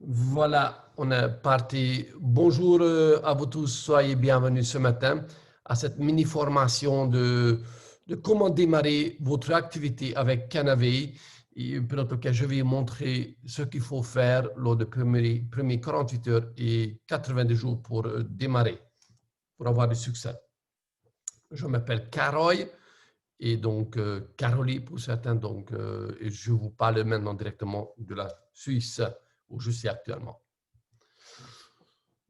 Voilà, on est parti. Bonjour à vous tous, soyez bienvenus ce matin à cette mini-formation de comment démarrer votre activité avec Canavey, pour lequel je vais montrer ce qu'il faut faire lors des premiers 48 heures et 90 jours pour démarrer, pour avoir du succès. Je m'appelle Caroy et donc Carolie pour certains, donc je vous parle maintenant directement de la Suisse où je suis actuellement.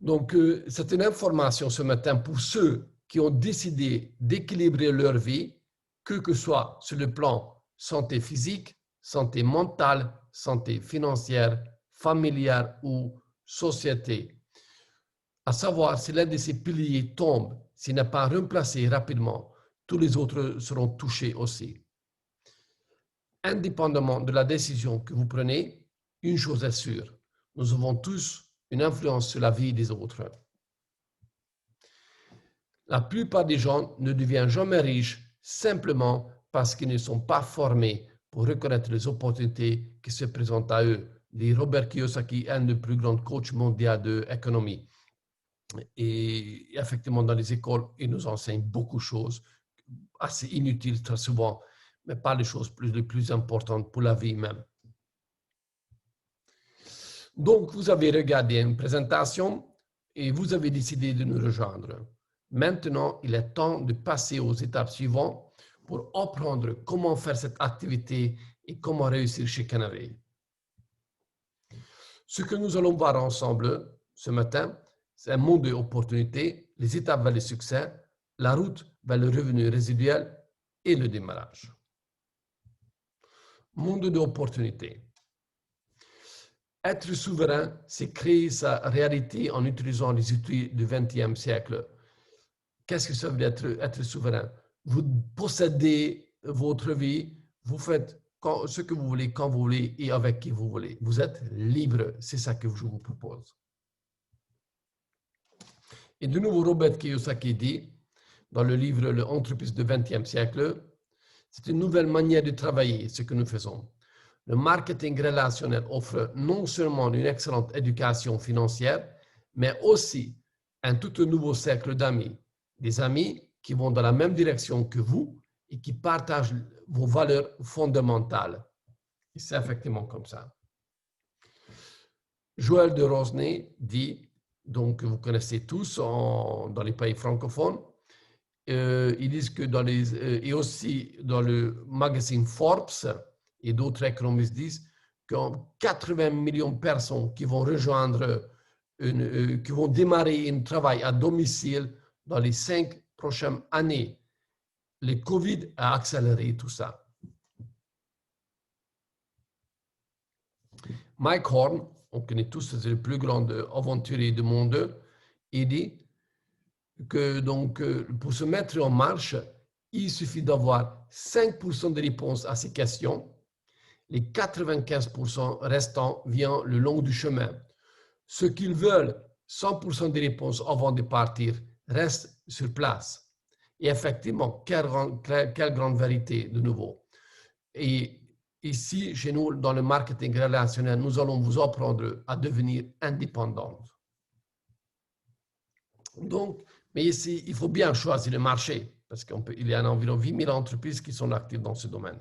Donc, c'est une information ce matin pour ceux qui ont décidé d'équilibrer leur vie, que ce soit sur le plan santé physique, santé mentale, santé financière, familiale ou société. À savoir, si l'un de ces piliers tombe, s'il n'est pas remplacé rapidement, tous les autres seront touchés aussi. Indépendamment de la décision que vous prenez, une chose est sûre, nous avons tous une influence sur la vie des autres. La plupart des gens ne deviennent jamais riches simplement parce qu'ils ne sont pas formés pour reconnaître les opportunités qui se présentent à eux. Dit Robert Kiyosaki, un des plus grands coachs mondiaux de l'économie. Et effectivement, dans les écoles, ils nous enseignent beaucoup de choses assez inutiles très souvent, mais pas les choses les plus importantes pour la vie même. Donc, vous avez regardé une présentation et vous avez décidé de nous rejoindre. Maintenant, il est temps de passer aux étapes suivantes pour apprendre comment faire cette activité et comment réussir chez Canavey. Ce que nous allons voir ensemble ce matin, c'est un monde d'opportunités, les étapes vers le succès, la route vers le revenu résiduel et le démarrage. Monde d'opportunités. Être souverain, c'est créer sa réalité en utilisant les outils du XXe siècle. Qu'est-ce que ça veut dire être souverain? Vous possédez votre vie, vous faites ce que vous voulez, quand vous voulez et avec qui vous voulez. Vous êtes libre, c'est ça que je vous propose. Et de nouveau, Robert Kiyosaki dit, dans le livre L'entreprise du XXe siècle, c'est une nouvelle manière de travailler, ce que nous faisons. Le marketing relationnel offre non seulement une excellente éducation financière, mais aussi un tout nouveau cercle d'amis. Des amis qui vont dans la même direction que vous et qui partagent vos valeurs fondamentales. Et c'est effectivement comme ça. Joël de Rosnay dit, donc vous connaissez tous dans les pays francophones, ils disent que et aussi dans le magazine Forbes et d'autres économistes disent que 80 millions de personnes qui vont qui vont démarrer un travail à domicile dans les 5 prochaines années. Le Covid a accéléré tout ça. Mike Horn, on connaît tous, c'est le plus grand aventurier du monde, il dit que donc, pour se mettre en marche, il suffit d'avoir 5% de réponses à ces questions. Les 95% restants viennent le long du chemin. Ceux qui veulent 100% des réponses avant de partir restent sur place. Et effectivement, quelle grande vérité de nouveau. Et ici, chez nous, dans le marketing relationnel, nous allons vous apprendre à devenir indépendant. Donc, mais ici, il faut bien choisir le marché, parce qu'il y a environ 8 000 entreprises qui sont actives dans ce domaine.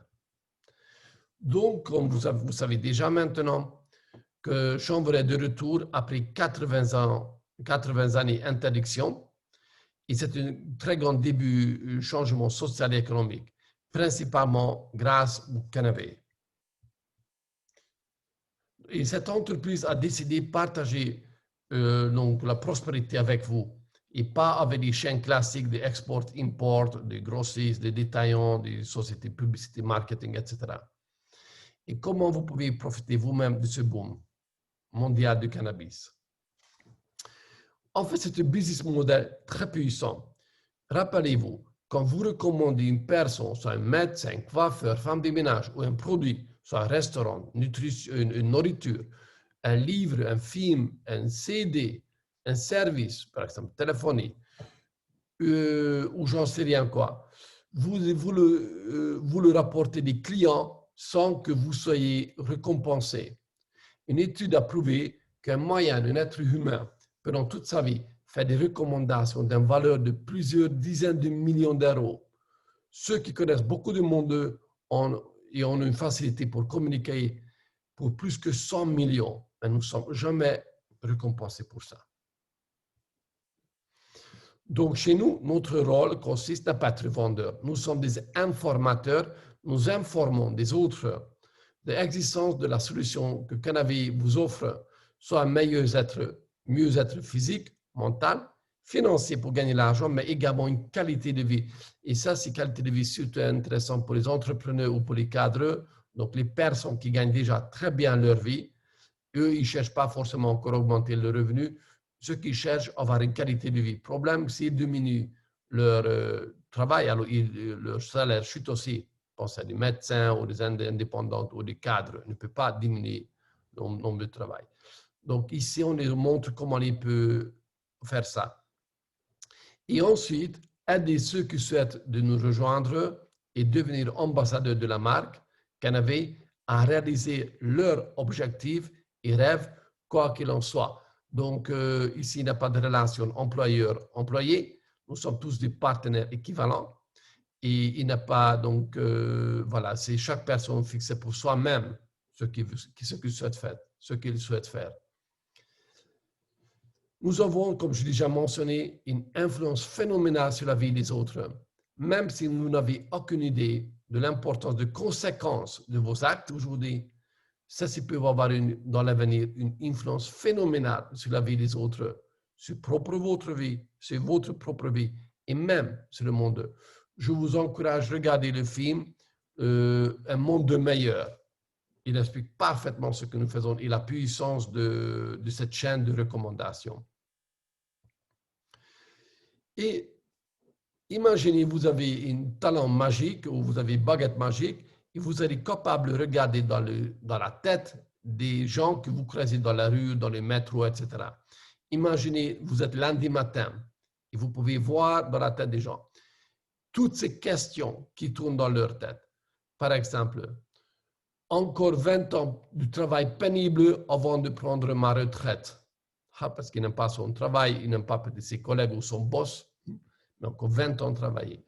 Donc, comme vous savez déjà maintenant, que Chambre est de retour après 80 années d'interdiction, et c'est un très grand début changement social et économique, principalement grâce au Canavey. Et cette entreprise a décidé de partager donc, la prospérité avec vous, et pas avec des chaînes classiques d'export-import, des grossistes, des détaillants, des sociétés de publicité, marketing, etc. Et comment vous pouvez profiter vous-même de ce boom mondial du cannabis? En fait, c'est un business model très puissant. Rappelez-vous, quand vous recommandez une personne, soit un médecin, un coiffeur, femme de ménage ou un produit, soit un restaurant, une nourriture, un livre, un film, un CD, un service, par exemple téléphonie, ou j'en sais rien quoi, vous le rapportez des clients sans que vous soyez récompensé. Une étude a prouvé qu'un moyen, un être humain, pendant toute sa vie, fait des recommandations d'une valeur de plusieurs dizaines de millions d'euros, ceux qui connaissent beaucoup de monde ont une facilité pour communiquer pour plus que 100 millions, mais nous ne sommes jamais récompensés pour ça. Donc, chez nous, notre rôle consiste à ne pas être vendeur. Nous sommes des informateurs, nous informons des autres de l'existence de la solution que Canavi vous offre, soit un mieux-être physique, mental, financier pour gagner l'argent, mais également une qualité de vie. Et ça, c'est qualité de vie surtout intéressant pour les entrepreneurs ou pour les cadres, donc les personnes qui gagnent déjà très bien leur vie. Eux, ils ne cherchent pas forcément encore à augmenter le revenu. Ceux qui cherchent à avoir une qualité de vie. Le problème, s'ils diminuent leur travail, alors leur salaire chute aussi. Pensez à des médecins ou des indépendants ou des cadres. Ne peut pas diminuer le nombre de travail. Donc ici, on nous montre comment il peut faire ça. Et ensuite, aider ceux qui souhaitent de nous rejoindre et devenir ambassadeurs de la marque Canavi à réaliser leurs objectifs et rêves, quoi qu'il en soit. Donc, ici, il n'y a pas de relation employeur-employé. Nous sommes tous des partenaires équivalents. Et il n'y a pas, donc, voilà, c'est chaque personne fixée pour soi-même ce qu'il souhaite faire. Nous avons, comme je l'ai déjà mentionné, une influence phénoménale sur la vie des autres. Même si vous n'avez aucune idée de l'importance de conséquences de vos actes aujourd'hui, ça peut avoir dans l'avenir une influence phénoménale sur la vie des autres, sur votre vie, sur votre propre vie et même sur le monde. Je vous encourage à regarder le film Un monde meilleur. Il explique parfaitement ce que nous faisons et la puissance de cette chaîne de recommandation. Et imaginez, vous avez un talent magique ou vous avez une baguette magique et vous êtes capable de regarder dans la tête des gens que vous croisez dans la rue, dans les métros, etc. Imaginez, vous êtes lundi matin et vous pouvez voir dans la tête des gens toutes ces questions qui tournent dans leur tête. Par exemple, encore 20 ans de travail pénible avant de prendre ma retraite. Parce qu'il n'aime pas son travail, il n'aime pas peut-être ses collègues ou son boss. Mais encore 20 ans de travailler.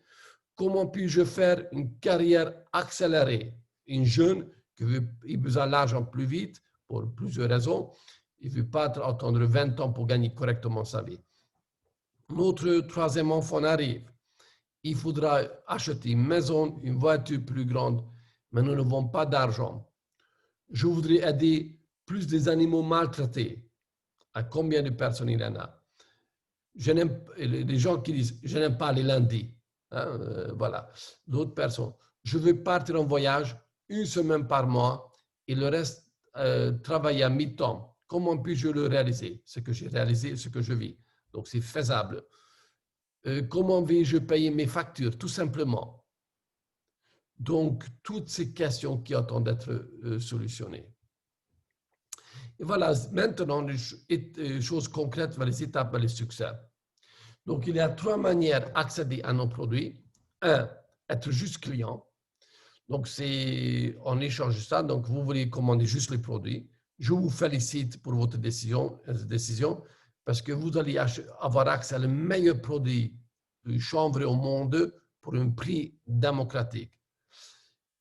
Comment puis-je faire une carrière accélérée? Un jeune qui veut besoin de l'argent plus vite, pour plusieurs raisons, il ne veut pas attendre 20 ans pour gagner correctement sa vie. Notre troisième enfant arrive. Il faudra acheter une maison, une voiture plus grande, mais nous n'avons pas d'argent. Je voudrais aider plus des animaux maltraités. À combien de personnes il y en a? Les gens qui disent, je n'aime pas les lundis. Voilà. D'autres personnes, je veux partir en voyage une semaine par mois et le reste travailler à mi-temps. Comment puis-je le réaliser? Ce que j'ai réalisé, ce que je vis. Donc, c'est faisable. Comment vais-je payer mes factures? Tout simplement. Donc, toutes ces questions qui attendent d'être solutionnées. Et voilà, maintenant, les choses concrètes vers les étapes vers le succès. Donc, il y a 3 manières d'accéder à nos produits. 1, être juste client. Donc, c'est en échange de ça. Donc, vous voulez commander juste les produits. Je vous félicite pour votre décision parce que vous allez avoir accès à le meilleur produit de chanvre au monde pour un prix démocratique.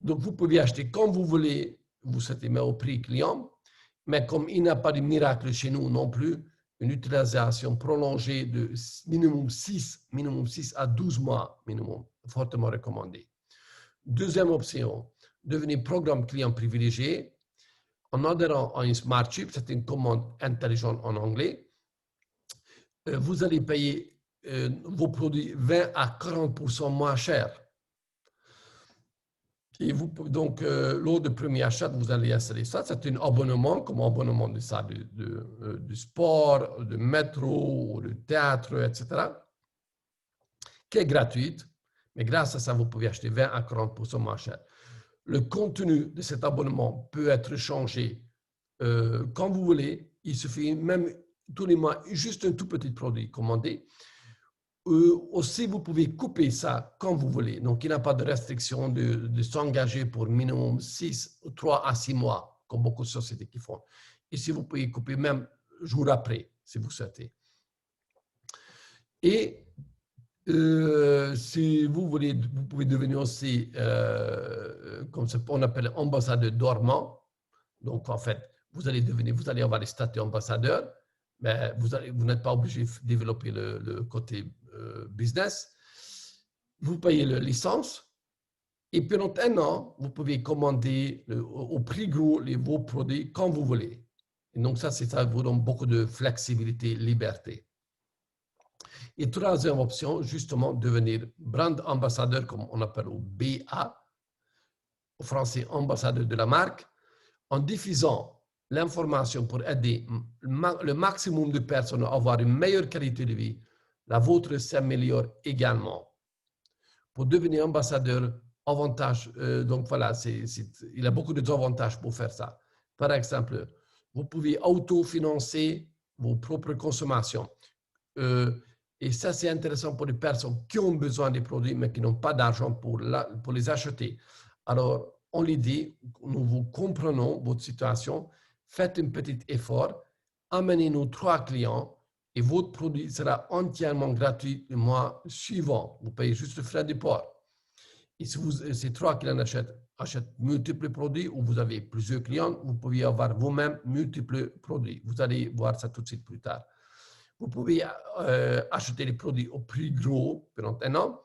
Donc, vous pouvez acheter comme vous voulez, vous êtes au prix client, mais comme il n'y a pas de miracle chez nous non plus, une utilisation prolongée de minimum 6 à 12 mois minimum, fortement recommandé. Deuxième option, devenir programme client privilégié en adhérant à une Smart Chip, c'est une commande intelligente en anglais. Vous allez payer vos produits 20 à 40% moins cher. Et vous, donc, lors du premier achat, vous allez installer ça. C'est un abonnement, comme abonnement de ça, de sport, de métro, de théâtre, etc., qui est gratuite. Mais grâce à ça, vous pouvez acheter 20 à 40% moins cher. Le contenu de cet abonnement peut être changé quand vous voulez. Il suffit même tous les mois, juste un tout petit produit commandé. Aussi, vous pouvez couper ça quand vous voulez. Donc, il n'y a pas de restriction de s'engager pour minimum 3 à 6 mois, comme beaucoup de sociétés qui font. Ici, vous pouvez couper même jours après, si vous souhaitez. Et si vous voulez, vous pouvez devenir aussi, comme on appelle, ambassadeur dormant. Donc, en fait, vous allez avoir les statuts ambassadeur, mais vous n'êtes pas obligé de développer le côté business. Vous payez la licence. Et pendant 1 an, vous pouvez commander au prix gros vos produits quand vous voulez. Et donc ça vous donne beaucoup de flexibilité, liberté. Et troisième option, justement, devenir brand ambassadeur, comme on appelle au BA, au français ambassadeur de la marque, en diffusant l'information pour aider le maximum de personnes à avoir une meilleure qualité de vie. La vôtre s'améliore également. Pour devenir ambassadeur, avantage, donc voilà, il y a beaucoup d'avantages pour faire ça. Par exemple, vous pouvez autofinancer vos propres consommations. Et ça, c'est intéressant pour les personnes qui ont besoin des produits, mais qui n'ont pas d'argent pour les acheter. Alors, on lui dit, nous vous comprenons votre situation, faites un petit effort, amenez-nous 3 clients et votre produit sera entièrement gratuit le mois suivant. Vous payez juste le frais de port. Et si ces 3 clients achètent multiples produits ou vous avez plusieurs clients, vous pouvez avoir vous-même multiples produits. Vous allez voir ça tout de suite plus tard. Vous pouvez acheter les produits au prix gros pendant 1 an,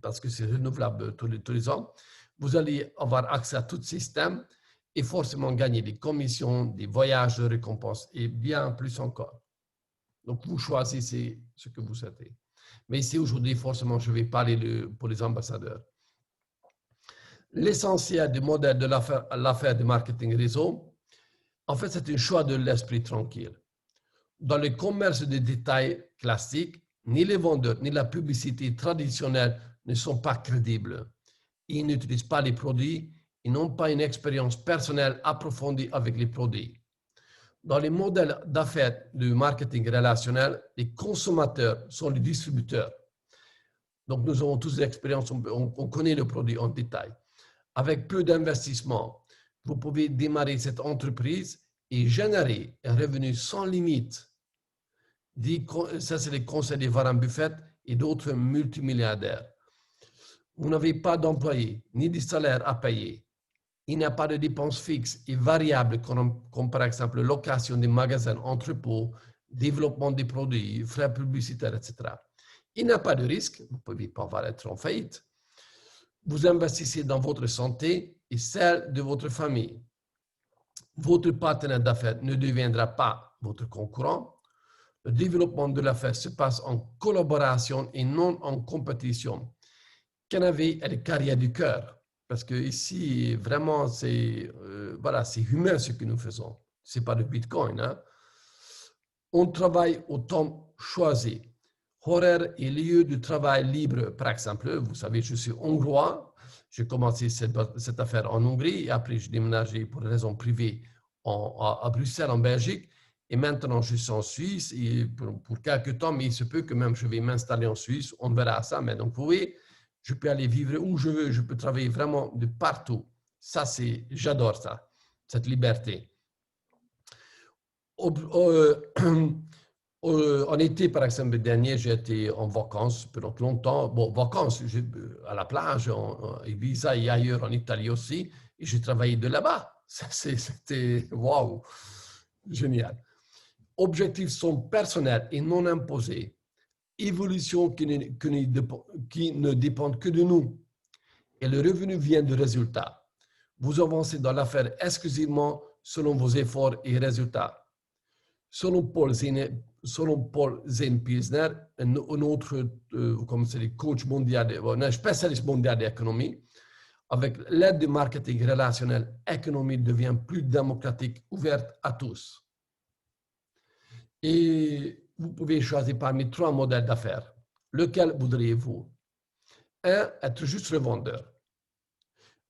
parce que c'est renouvelable tous les ans. Vous allez avoir accès à tout le système et forcément gagner des commissions, des voyages de récompense et bien plus encore. Donc, vous choisissez ce que vous souhaitez. Mais ici, aujourd'hui, forcément, je vais parler pour les ambassadeurs. L'essentiel du modèle de l'affaire de marketing réseau, en fait, c'est un choix de l'esprit tranquille. Dans le commerce de détail classique, ni les vendeurs ni la publicité traditionnelle ne sont pas crédibles. Ils n'utilisent pas les produits, ils n'ont pas une expérience personnelle approfondie avec les produits. Dans les modèles d'affaires de marketing relationnel, les consommateurs sont les distributeurs. Donc, nous avons tous l'expérience, on connaît le produit en détail. Avec peu d'investissement, vous pouvez démarrer cette entreprise et générer un revenu sans limite. Ça, c'est les conseils de Warren Buffett et d'autres multimilliardaires. Vous n'avez pas d'employés, ni de salaire à payer. Il n'y a pas de dépenses fixes et variables comme par exemple location des magasins, entrepôts, développement des produits, frais publicitaires, etc. Il n'y a pas de risque, vous ne pouvez pas être en faillite. Vous investissez dans votre santé et celle de votre famille. Votre partenaire d'affaires ne deviendra pas votre concurrent. Le développement de l'affaire se passe en collaboration et non en compétition. Canavy est le carrière du cœur. Parce que ici, vraiment, c'est humain ce que nous faisons. Ce n'est pas le Bitcoin. Hein? On travaille au temps choisi. Horaire et lieu de travail libre, par exemple. Vous savez, je suis hongrois. J'ai commencé cette affaire en Hongrie et après, j'ai déménagé pour des raisons privées à Bruxelles, en Belgique. Et maintenant, je suis en Suisse et pour quelques temps, mais il se peut que même je vais m'installer en Suisse. On verra ça. Mais donc, vous voyez, je peux aller vivre où je veux, je peux travailler vraiment de partout. Ça, j'adore ça, cette liberté. En été, par exemple, dernier, j'ai été en vacances pendant longtemps. Bon, vacances, à la plage, à Ibiza et ailleurs, en Italie aussi, et j'ai travaillé de là-bas. C'était, waouh, génial. Objectifs sont personnels et non imposés. Évolution qui ne dépend que de nous. Et le revenu vient du résultat. Vous avancez dans l'affaire exclusivement selon vos efforts et résultats. Selon Paul Zane-Pilsner, un autre coach mondial, un spécialiste mondial d'économie, avec l'aide du marketing relationnel, l'économie devient plus démocratique, ouverte à tous. Et vous pouvez choisir parmi 3 modèles d'affaires. Lequel voudriez-vous? 1, être juste revendeur.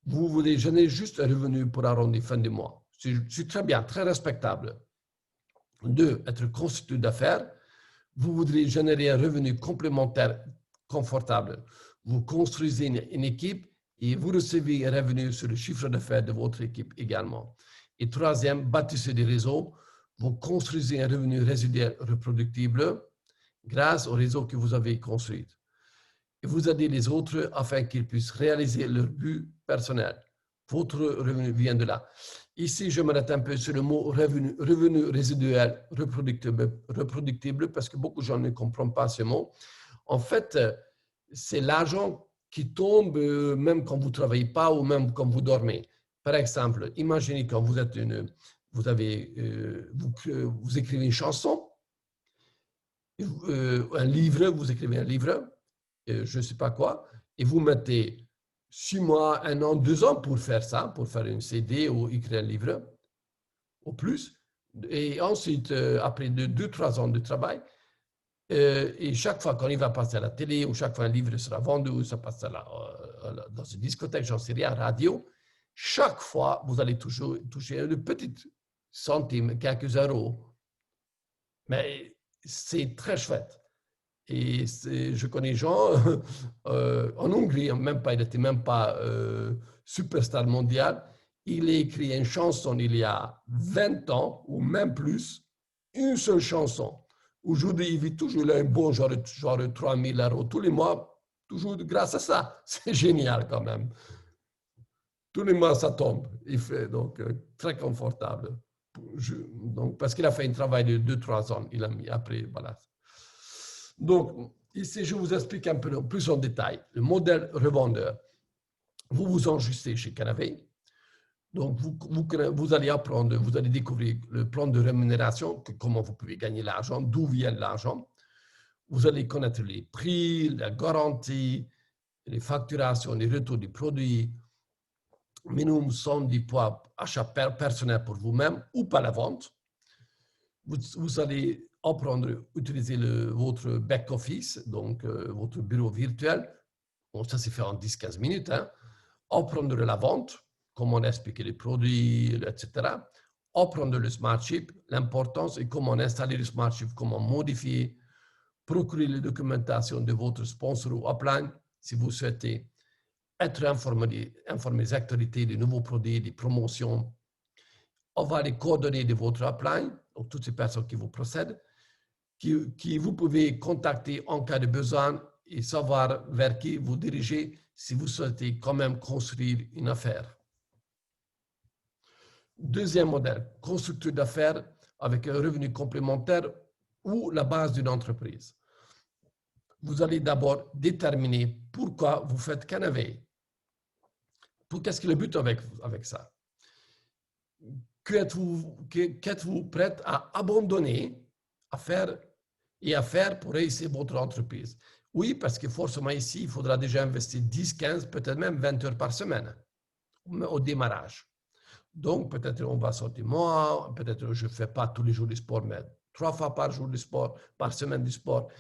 Vous voulez générer juste un revenu pour arrondir fin du mois. C'est très bien, très respectable. 2, être constitué d'affaires. Vous voudrez générer un revenu complémentaire confortable. Vous construisez une équipe et vous recevez un revenu sur le chiffre d'affaires de votre équipe également. Et 3e, bâtissez des réseaux. vous construisez un revenu résiduel reproductible grâce au réseau que vous avez construit. Et vous aidez les autres afin qu'ils puissent réaliser leur but personnel. Votre revenu vient de là. Ici, je m'arrête un peu sur le mot revenu résiduel reproductible parce que beaucoup de gens ne comprennent pas ce mot. En fait, c'est l'argent qui tombe même quand vous ne travaillez pas ou même quand vous dormez. Par exemple, imaginez quand vous êtes vous écrivez une chanson, un livre, vous écrivez un livre, je ne sais pas quoi, et vous mettez 6 mois, 1 an, 2 ans pour faire ça, pour faire une CD ou écrire un livre, au plus. Et ensuite, après 2-3 ans de travail, et chaque fois qu'on il va passer à la télé, ou chaque fois un livre sera vendu, ou ça passe dans une discothèque, j'en sais rien, radio, chaque fois, vous allez toujours toucher une petite centime, quelques euros. Mais c'est très chouette. Et je connais des gens en Hongrie, même pas, il n'était même pas superstar mondial. Il a écrit une chanson il y a 20 ans, ou même plus, une seule chanson. Aujourd'hui, il vit toujours là un bon genre 3 000 euros tous les mois, toujours grâce à ça. C'est génial quand même. Tous les mois, ça tombe. Il fait donc très confortable. Donc, parce qu'il a fait un travail de 2-3 ans, il a mis après, voilà. Donc, ici, je vous explique un peu plus en détail. Le modèle revendeur, vous vous enregistrez chez Canavey. Donc, vous allez apprendre, vous allez découvrir le plan de rémunération, comment vous pouvez gagner l'argent, d'où vient l'argent. Vous allez connaître les prix, la garantie, les facturations, les retours des produits, minimum 110 points achat personnel pour vous-même ou pas la vente. Vous allez apprendre à utiliser votre back-office, donc votre bureau virtuel. Bon, ça s'est fait en 10-15 minutes. Hein. Apprendre la vente, comment expliquer les produits, etc. Apprendre le Smartship, l'importance et comment installer le Smartship, comment modifier, procurer la documentation de votre sponsor ou upline si vous souhaitez être informé des actualités, des nouveaux produits, des promotions, avoir les coordonnées de votre upline, donc toutes ces personnes qui vous procèdent, qui vous pouvez contacter en cas de besoin et savoir vers qui vous dirigez si vous souhaitez quand même construire une affaire. Deuxième modèle, constructeur d'affaires avec un revenu complémentaire ou la base d'une entreprise. Vous allez d'abord déterminer pourquoi vous faites Canavey. Qu'est-ce que le but avec ça? Qu'êtes-vous prêt à abandonner à faire pour réussir votre entreprise? Oui, parce que forcément ici, il faudra déjà investir 10, 15, peut-être même 20 heures par semaine au démarrage. Donc, peut-être on va sortir moins, peut-être je ne fais pas tous les jours du sport, mais 3 fois par jour du sport, par semaine du sport,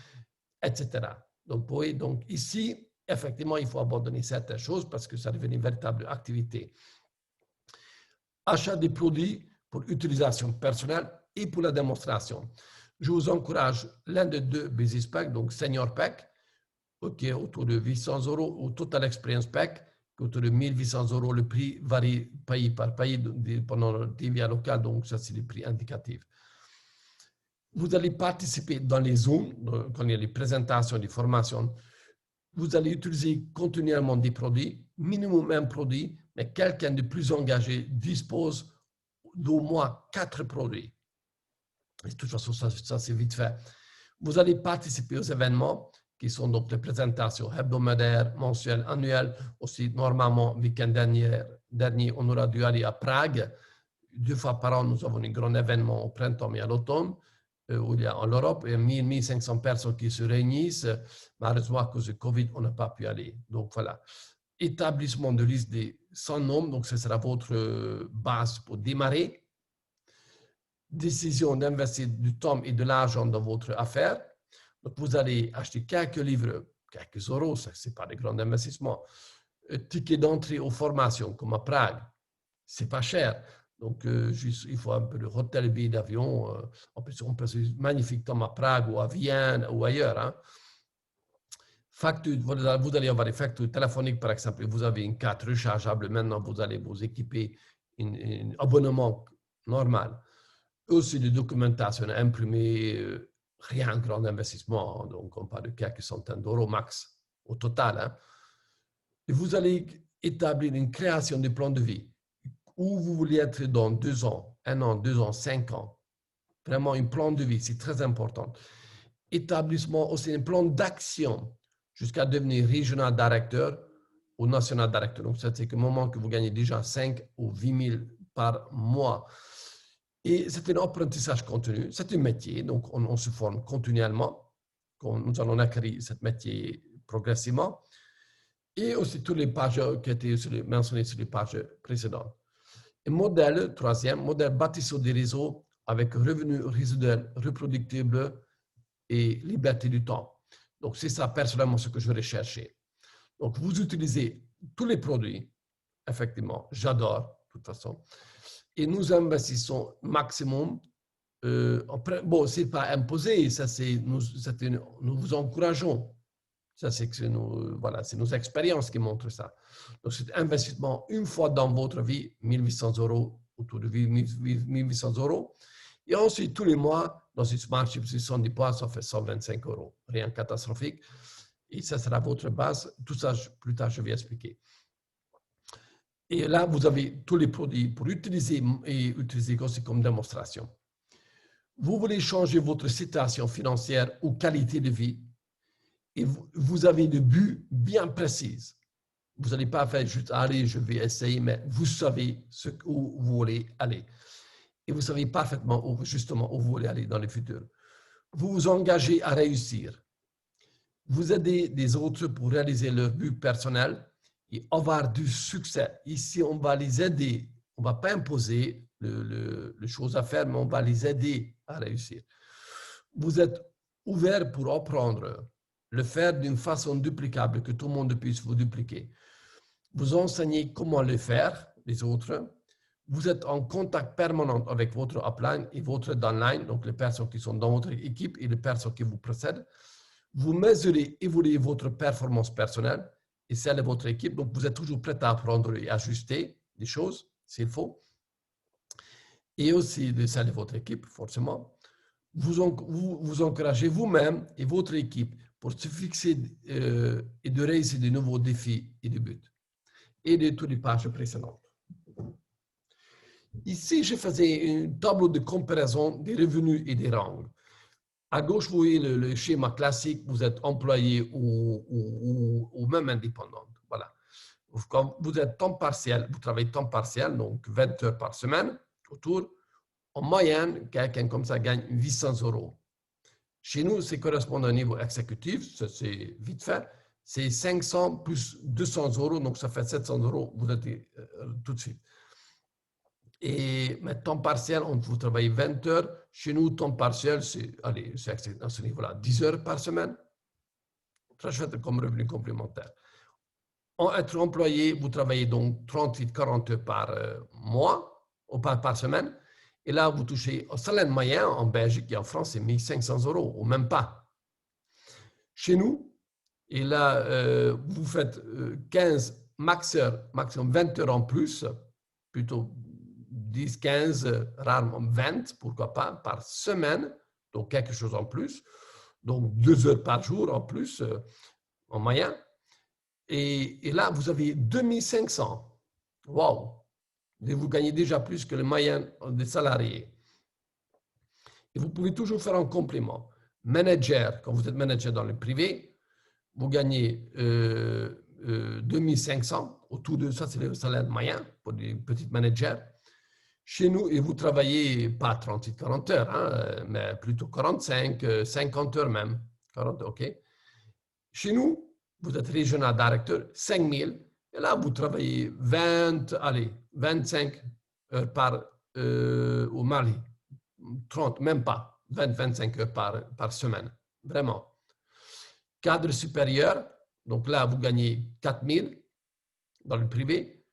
etc. Donc, oui, donc ici, effectivement, il faut abandonner certaines choses parce que ça devient une véritable activité. Achat des produits pour utilisation personnelle et pour la démonstration. Je vous encourage l'un des 2 Business Pack, donc Senior Pack, qui est autour de 800 €, ou Total Experience Pack, qui est autour de 1800 €. Le prix varie pays par pays pendant le TVA local, donc ça, c'est les prix indicatifs. Vous allez participer dans les Zooms, quand il y a les présentations, les formations. Vous allez utiliser continuellement des produits, minimum un produit, mais quelqu'un de plus engagé dispose d'au moins 4 produits. Et de toute façon, ça c'est vite fait. Vous allez participer aux événements qui sont donc les présentations hebdomadaires, mensuelles, annuelles. Aussi, normalement, le week-end dernier, on aura dû aller à Prague. 2 fois par an, nous avons un grand événement au printemps et à l'automne, où il y a en Europe, il y a 1500 personnes qui se réunissent. Malheureusement, à cause du Covid, on n'a pas pu aller. Donc voilà. Établissement de liste des 100 noms, donc ce sera votre base pour démarrer. Décision d'investir du temps et de l'argent dans votre affaire. Donc vous allez acheter quelques livres, quelques euros, ce n'est pas des grands investissements. Ticket d'entrée aux formations, comme à Prague, ce n'est pas cher. Donc, il faut un peu de hôtel, billet d'avion. On peut passer magnifique temps à Prague ou à Vienne ou ailleurs. Hein. Vous allez avoir des factures téléphoniques, par exemple. Vous avez une carte rechargeable. Maintenant, vous allez vous équiper un abonnement normal. Aussi de documentation imprimée, rien grand investissement, donc on parle de quelques centaines d'euros max au total. Hein. Et vous allez établir une création de plan de vie où vous voulez être dans 2 ans, 1 an, 2 ans, 5 ans. Vraiment un plan de vie, c'est très important. Établissement aussi un plan d'action jusqu'à devenir regional directeur ou national directeur. Donc, c'est que le moment que vous gagnez déjà 5 ou 8 000 par mois. Et c'est un apprentissage continu, c'est un métier, donc on se forme continuellement. Nous allons acquérir ce métier progressivement. Et aussi toutes les pages qui étaient mentionnées sur les pages précédentes. Et modèle, troisième, modèle bâti sur des réseaux avec revenus résiduels reproductibles et liberté du temps. Donc, c'est ça personnellement ce que je vais rechercher. Donc, vous utilisez tous les produits, effectivement, j'adore, de toute façon. Et nous investissons maximum. Bon, ce n'est pas imposé, ça nous vous encourageons. Ça, c'est voilà, nos expériences qui montrent ça. Donc, c'est un investissement une fois dans votre vie, 1 800 euros, autour de 1 800 euros. Et ensuite, tous les mois, dans une smart subscription des points, ça fait 125 euros. Rien de catastrophique. Et ça sera votre base. Tout ça, plus tard, je vais expliquer. Et là, vous avez tous les produits pour utiliser et utiliser aussi comme démonstration. Vous voulez changer votre situation financière ou qualité de vie et vous avez des buts bien précis. Vous n'allez pas faire juste, allez, je vais essayer, mais vous savez où vous voulez aller. Et vous savez parfaitement justement où vous voulez aller dans le futur. Vous vous engagez à réussir. Vous aidez les autres pour réaliser leurs buts personnels et avoir du succès. Ici, on va les aider. On ne va pas imposer les choses à faire, mais on va les aider à réussir. Vous êtes ouvert pour apprendre, le faire d'une façon duplicable, que tout le monde puisse vous dupliquer. Vous enseignez comment le faire, les autres. Vous êtes en contact permanent avec votre upline et votre downline, donc les personnes qui sont dans votre équipe et les personnes qui vous précèdent. Vous mesurez, évoluez votre performance personnelle et celle de votre équipe. Donc, vous êtes toujours prêt à apprendre et ajuster des choses, s'il faut. Et aussi de celle de votre équipe, forcément. Vous encouragez vous-même et votre équipe pour se fixer et de réussir de nouveaux défis et de buts. Et de toutes les pages précédentes. Ici, je faisais un tableau de comparaison des revenus et des rangs. À gauche, vous voyez le schéma classique, vous êtes employé ou même indépendant. Voilà. Quand vous êtes temps partiel, vous travaillez temps partiel, donc 20 heures par semaine autour. En moyenne, quelqu'un comme ça gagne 800 euros. Chez nous, ça correspond à un niveau exécutif, ça c'est vite fait. C'est 500 plus 200 euros, donc ça fait 700 euros, vous êtes tout de suite. Et mais temps partiel, vous travaillez 20 heures. Chez nous, temps partiel, c'est à ce niveau-là, 10 heures par semaine. Très chouette comme revenu complémentaire. En être employé, vous travaillez donc 38-40 heures par mois ou par semaine. Et là, vous touchez un salaire moyen en Belgique et en France, c'est 1 500 euros ou même pas. Chez nous, et là, vous faites 15 maximum 20 heures en plus, plutôt 10, 15, rarement 20, pourquoi pas, par semaine, donc quelque chose en plus, donc 2 heures par jour en plus, en moyen. Et là, vous avez 2500. Wow! Vous gagnez déjà plus que le moyen des salariés. Et vous pouvez toujours faire un complément. Manager, quand vous êtes manager dans le privé, vous gagnez 2500, autour de ça, c'est le salaire moyen pour des petits managers. Chez nous, et vous travaillez pas 38-40 heures, hein, mais plutôt 45, 50 heures même. 40, OK. Chez nous, vous êtes régional directeur, 5000, et là, vous travaillez 25 heures au Mali. 30, même pas, 20-25 heures par semaine. Vraiment. Cadre supérieur, donc là, vous gagnez 4000 dans le privé,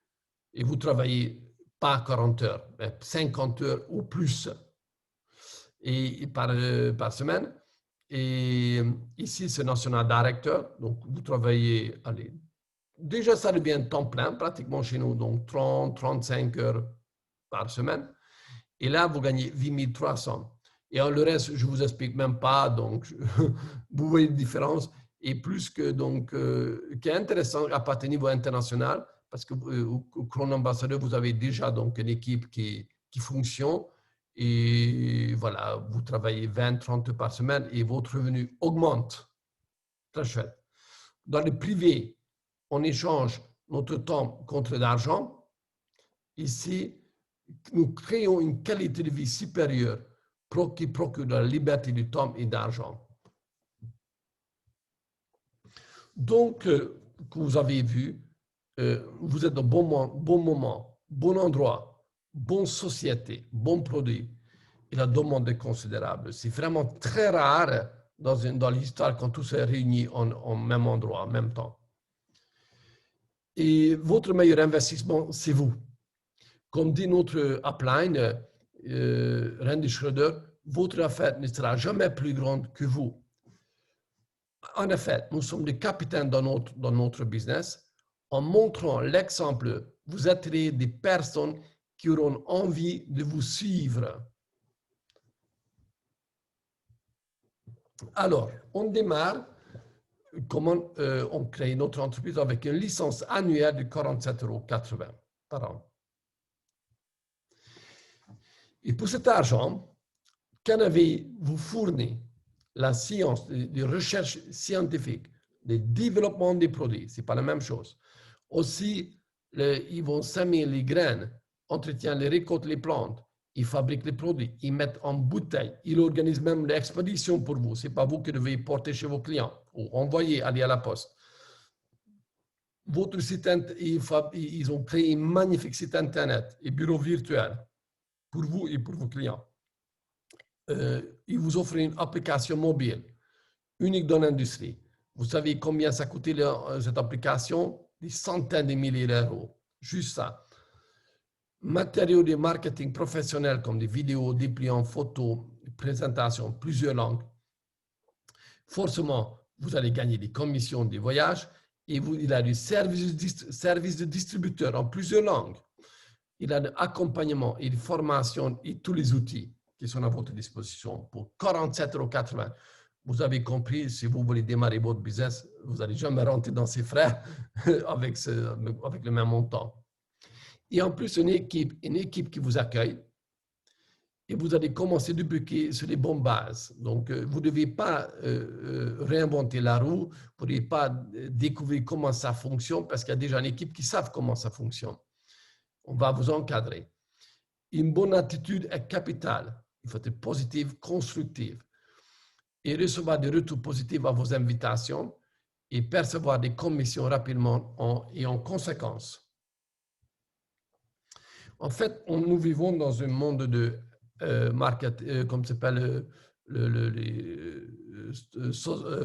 et vous travaillez pas 40 heures, mais 50 heures ou plus et par semaine. Et ici, c'est National Director, donc vous travaillez, allez, déjà ça devient temps plein, pratiquement chez nous, donc 30-35 heures par semaine. Et là, vous gagnez 8 300. Et le reste, je ne vous explique même pas. Donc, vous voyez la différence. Et plus que, donc, qui est intéressant à partir du niveau international, parce que au Crown Ambassadeur, vous avez déjà donc, une équipe qui fonctionne. Et voilà, vous travaillez 20, 30 heures par semaine et votre revenu augmente. Très chouette. Dans le privé, on échange notre temps contre l'argent. Ici, nous créons une qualité de vie supérieure qui procure la liberté du temps et d'argent. Donc, vous avez vu, vous êtes au bon moment, bon endroit, bonne société, bon produit. Et la demande est considérable. C'est vraiment très rare dans l'histoire quand tout s'est réuni en même endroit, en même temps. Et votre meilleur investissement, c'est vous. Comme dit notre upline, Randy Schroeder, votre affaire ne sera jamais plus grande que vous. En effet, nous sommes des capitaines dans notre business. En montrant l'exemple, vous attirez des personnes qui auront envie de vous suivre. Alors, on démarre comment on crée notre entreprise avec une licence annuelle de 47,80 € par an. Et pour cet argent, Canavy vous fournit la science, les recherches scientifiques, le développement des produits, ce n'est pas la même chose. Aussi, ils vont semer les graines, entretiennent les récoltes, les plantes, ils fabriquent les produits, ils mettent en bouteille, ils organisent même l'expédition pour vous. Ce n'est pas vous qui devez porter chez vos clients ou envoyer, aller à la poste. Votre site, ils ont créé un magnifique site Internet et bureau virtuel pour vous et pour vos clients. Ils vous offrent une application mobile unique dans l'industrie. Vous savez combien ça coûtait cette application? Des centaines de milliers d'euros. Juste ça. Matériaux de marketing professionnels comme des vidéos, dépliants, photos, présentations, plusieurs langues. Forcément, vous allez gagner des commissions des voyages et il a du service de distributeur en plusieurs langues. Il a de l'accompagnement et de formation et tous les outils qui sont à votre disposition pour 47,80 €. Vous avez compris, si vous voulez démarrer votre business, vous n'allez jamais rentrer dans ces frais avec le même montant. Et en plus, une équipe qui vous accueille et vous allez commencer depuis sur les bonnes bases. Donc, vous ne devez pas réinventer la roue, vous ne devez pas découvrir comment ça fonctionne parce qu'il y a déjà une équipe qui savent comment ça fonctionne. On va vous encadrer. Une bonne attitude est capitale. Il faut être positive, constructive. Et recevoir des retours positifs à vos invitations et percevoir des commissions rapidement et en conséquence. En fait, nous vivons dans un monde de comme s'appelle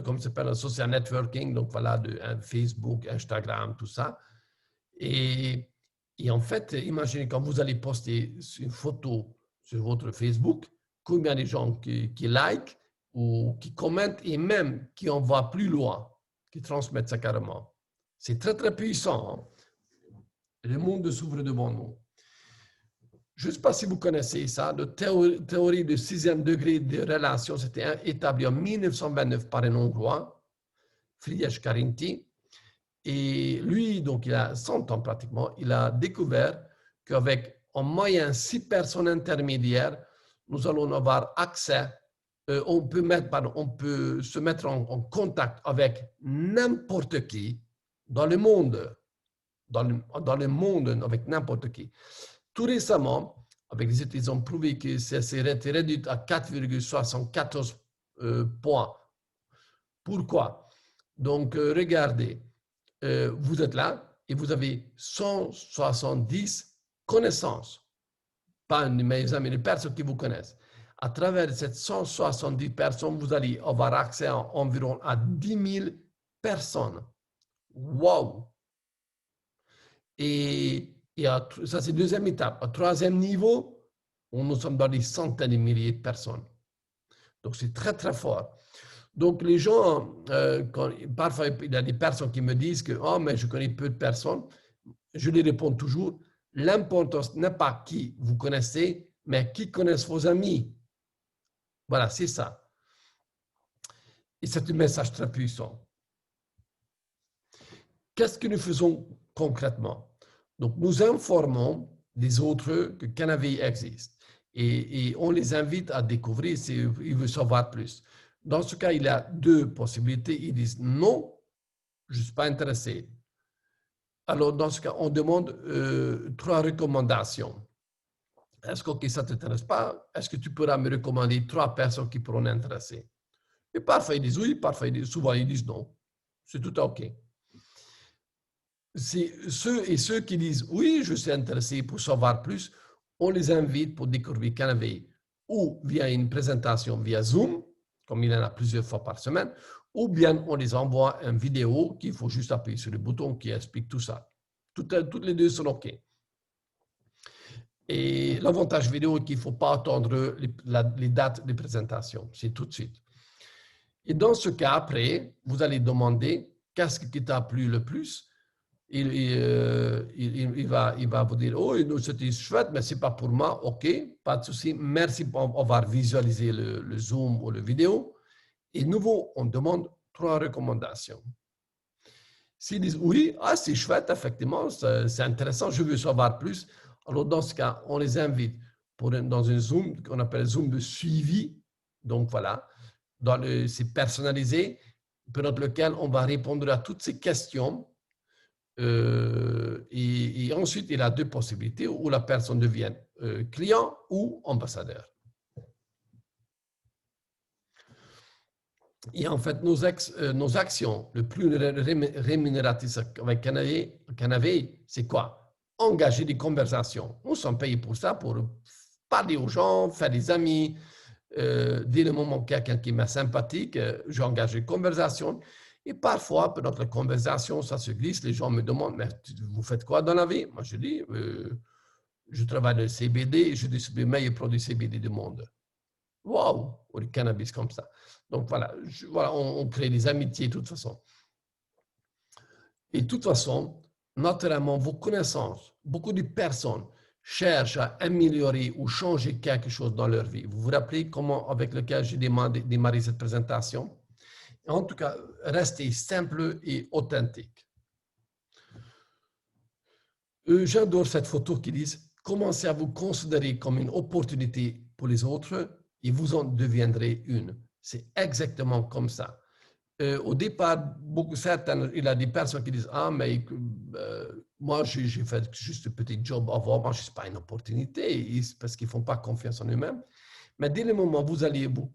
comme s'appelle le social networking, donc voilà, de Facebook, Instagram, tout ça. Et en fait, imaginez quand vous allez poster une photo sur votre Facebook, combien de gens qui like ou qui commentent et même qui envoient plus loin, qui transmettent ça carrément. C'est très, très puissant. Hein? Le monde s'ouvre devant nous. Je ne sais pas si vous connaissez ça, la théorie du 6e degré de relation, c'était établi en 1929 par un Hongrois, Frigyes Karinti. Et lui, donc, il a 100 ans pratiquement, il a découvert qu'avec en moyenne 6 personnes intermédiaires, nous allons avoir accès, on peut se mettre en contact avec n'importe qui dans le monde, avec n'importe qui. Tout récemment, avec les études, ils ont prouvé que ça s'est réduit à 4,74 points. Pourquoi? Donc, regardez. Vous êtes là et vous avez 170 connaissances, pas mes amis, les personnes qui vous connaissent. À travers ces 170 personnes, vous allez avoir accès à environ à 10 000 personnes. Wow! Et ça, c'est la deuxième étape. Au troisième niveau, nous sommes dans des centaines de milliers de personnes. Donc, c'est très, très fort. Donc, les gens, parfois, il y a des personnes qui me disent que « Oh, mais je connais peu de personnes ». Je les réponds toujours, l'importance n'est pas qui vous connaissez, mais qui connaissent vos amis. Voilà, c'est ça. Et c'est un message très puissant. Qu'est-ce que nous faisons concrètement? Donc, nous informons les autres que Canavey existe et on les invite à découvrir s'ils veulent savoir plus. Dans ce cas, il y a deux possibilités. Ils disent non, je ne suis pas intéressé. Alors, dans ce cas, on demande 3 recommandations. Est-ce que ça ne t'intéresse pas? Est-ce que tu pourras me recommander 3 personnes qui pourront l'intéresser? Et parfois, ils disent oui, parfois, souvent, ils disent non. C'est tout OK. C'est ceux qui disent oui, je suis intéressé pour savoir plus, on les invite pour découvrir Canavey ou via une présentation via Zoom, comme il y en a plusieurs fois par semaine, ou bien on les envoie une vidéo qu'il faut juste appuyer sur le bouton qui explique tout ça. Toutes les deux sont OK. Et l'avantage vidéo est qu'il ne faut pas attendre les dates de présentation, c'est tout de suite. Et dans ce cas, après, vous allez demander qu'est-ce qui t'a plu le plus. Il va vous dire, oh, c'était chouette, mais ce n'est pas pour moi. OK, pas de souci. Merci pour avoir visualisé le Zoom ou la vidéo. Et nouveau, on demande 3 recommandations. S'ils disent oui, c'est chouette, effectivement, c'est intéressant, je veux savoir plus. Alors, dans ce cas, on les invite dans un Zoom qu'on appelle Zoom de suivi. Donc, voilà, c'est personnalisé, pendant lequel on va répondre à toutes ces questions. Et ensuite, il y a 2 possibilités où la personne devient client ou ambassadeur. Et en fait, nos actions les plus rémunératrices avec Canavey, c'est quoi? Engager des conversations. Nous sommes payés pour ça, pour parler aux gens, faire des amis. Dès le moment quelqu'un qui m'est sympathique, j'engage une conversation. Et parfois, pendant la conversation, ça se glisse, les gens me demandent, mais vous faites quoi dans la vie? Moi, je dis, je travaille dans le CBD et je distribue le meilleur produit CBD du monde. Waouh! Ou le cannabis comme ça. Donc voilà, on crée des amitiés de toute façon. Et de toute façon, naturellement, vos connaissances, beaucoup de personnes cherchent à améliorer ou changer quelque chose dans leur vie. Vous vous rappelez comment, avec lequel j'ai démarré cette présentation? En tout cas, restez simple et authentique. J'adore cette photo qui dit « Commencez à vous considérer comme une opportunité pour les autres et vous en deviendrez une ». C'est exactement comme ça. Au départ, il y a des personnes qui disent « Ah, mais moi, j'ai fait juste un petit job avant, moi, je ne suis pas une opportunité » parce qu'ils ne font pas confiance en eux-mêmes. Mais dès le moment où vous allez vous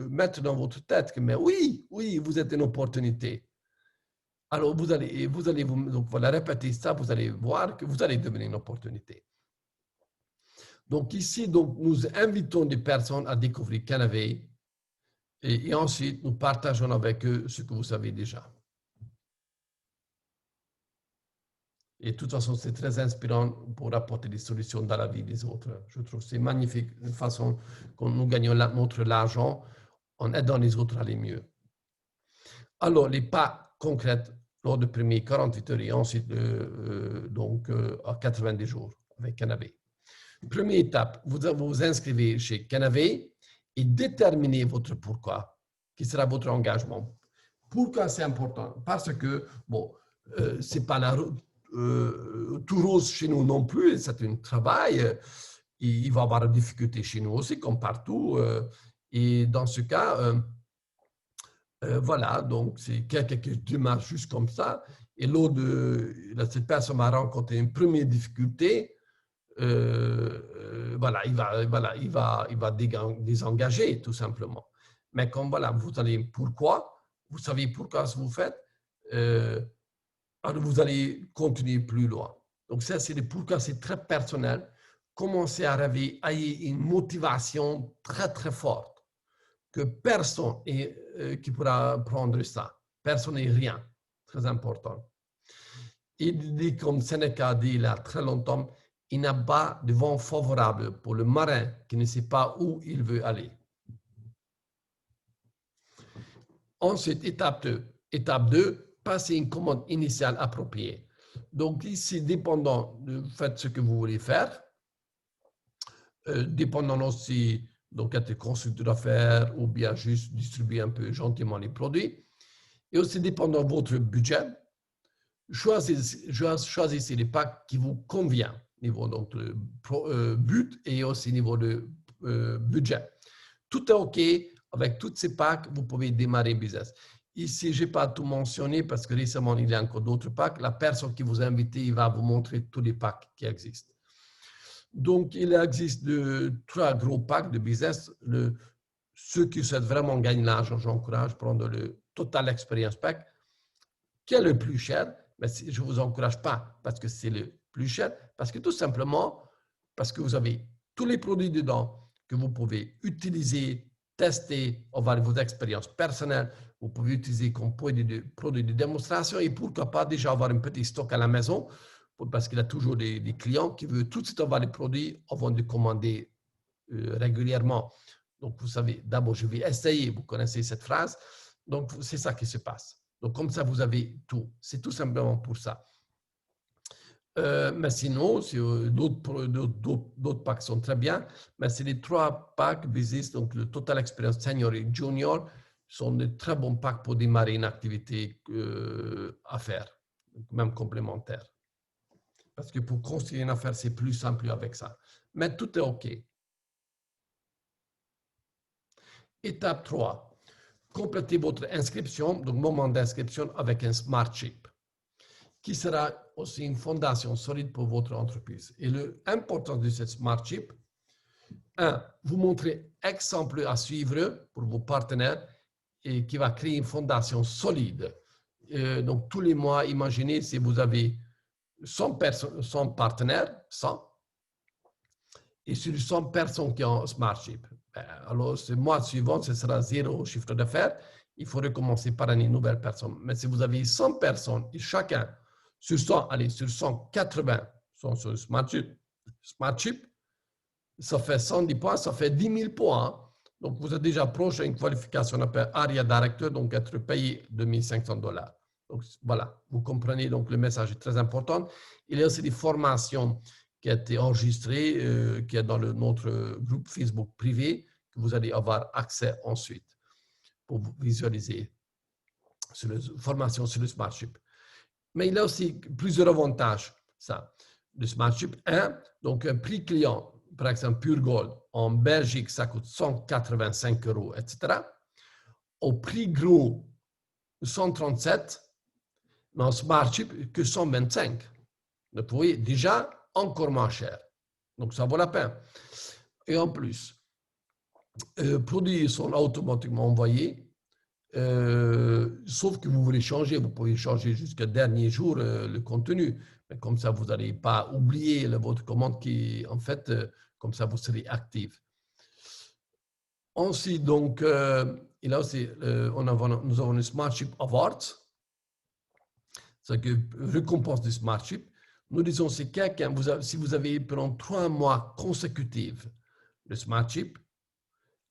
mettre dans votre tête que « Mais oui, vous êtes une opportunité », alors vous allez donc voilà, répéter ça, vous allez voir que vous allez devenir une opportunité. Donc ici, nous invitons des personnes à découvrir Canavey et ensuite nous partageons avec eux ce que vous savez déjà. Et de toute façon, c'est très inspirant pour apporter des solutions dans la vie des autres. Je trouve que c'est magnifique, une façon que nous gagnons notre argent en aidant les autres à aller mieux. Alors, les pas concrets lors des premiers 48 heures et ensuite à 90 jours avec Canavey. Première étape, vous vous inscrivez chez Canavey et déterminez votre pourquoi, qui sera votre engagement. Pourquoi c'est important? Parce que, bon, c'est pas tout rose chez nous non plus, c'est un travail. Il va y avoir des difficultés chez nous aussi, comme partout. Et dans ce cas, voilà, donc c'est quelqu'un qui démarre juste comme ça. Et cette personne a rencontré une première difficulté. Voilà, il va désengager tout simplement. Mais comme voilà, vous allez pourquoi, vous savez pourquoi vous faites, alors vous allez continuer plus loin. Donc ça, c'est le pourquoi, c'est très personnel. Commencez à rêver, ayez une motivation très très forte que personne qui pourra prendre ça. Personne et rien. Très important. Il dit, comme Sénéca dit il y a très longtemps, il n'y a pas de vent favorable pour le marin qui ne sait pas où il veut aller. Ensuite, étape 2. Étape 2, passer une commande initiale appropriée. Donc ici, dépendant du fait ce que vous voulez faire, dépendant aussi, donc être constructeur d'affaires ou bien juste distribuer un peu gentiment les produits. Et aussi dépendant de votre budget, choisissez les packs qui vous conviennent, niveau donc de but et aussi niveau de budget. Tout est OK. Avec toutes ces packs, vous pouvez démarrer un business. Ici, je n'ai pas tout mentionné parce que récemment, il y a encore d'autres packs. La personne qui vous a invité, il va vous montrer tous les packs qui existent. Donc, il existe trois gros packs de business. Ceux qui souhaitent vraiment gagner l'argent, j'encourage à prendre le Total Experience Pack, qui est le plus cher. Mais je ne vous encourage pas parce que c'est le plus cher, parce que tout simplement, parce que vous avez tous les produits dedans que vous pouvez utiliser, tester, avoir vos expériences personnelles. Vous pouvez utiliser comme produit de démonstration et pourquoi pas déjà avoir un petit stock à la maison parce qu'il y a toujours des clients qui veulent tout de suite avoir les produits avant de commander régulièrement. Donc, vous savez, d'abord, je vais essayer, vous connaissez cette phrase. Donc, c'est ça qui se passe. Donc, comme ça, vous avez tout. C'est tout simplement pour ça. Mais sinon, d'autres packs sont très bien. Mais c'est les trois packs business, donc le Total Experience Senior et Junior, sont de très bons packs pour démarrer une activité à faire, même complémentaire. Parce que pour construire une affaire, c'est plus simple avec ça. Mais tout est OK. Étape 3. Complétez votre inscription, donc moment d'inscription avec un Smart Chip, qui sera aussi une fondation solide pour votre entreprise. Et l'importance de cette Smart Chip, vous montrez exemple à suivre pour vos partenaires et qui va créer une fondation solide. Donc, tous les mois, imaginez si vous avez 100 partenaires, 100, et sur les 100 personnes qui ont un Smart Chip. Alors, ce mois suivant, ce sera 0 chiffre d'affaires. Il faut recommencer par une nouvelle personne. Mais si vous avez 100 personnes et chacun sur 100, allez, sur 180 sont sur le Smart Chip, ça fait 110 points, ça fait 10 000 points. Donc, vous êtes déjà proche d'une qualification appelée ARIA Director, donc être payé $2 500. Donc, voilà, vous comprenez, donc le message est très important. Il y a aussi des formations qui ont été enregistrées, qui est dans notre groupe Facebook privé, que vous allez avoir accès ensuite pour vous visualiser sur les formations sur le Smart Chip. Mais il y a aussi plusieurs avantages, ça. Le Smart Chip, donc un prix client, par exemple Pure Gold, en Belgique, ça coûte 185 €, etc. Au prix gros, 137, mais en Smart Chip, que 125. Vous voyez, déjà, encore moins cher. Donc, ça vaut la peine. Et en plus, les produits sont automatiquement envoyés, sauf que vous voulez changer, vous pouvez changer jusqu'au dernier jour le contenu. Mais comme ça, vous n'allez pas oublier votre commande qui, en fait, comme ça, vous serez actif. Ensuite, donc, il y a aussi, nous avons le Smart Chip Awards, c'est que récompense du Smart Chip. Nous disons, si vous avez pendant 3 mois consécutifs le Smart Chip,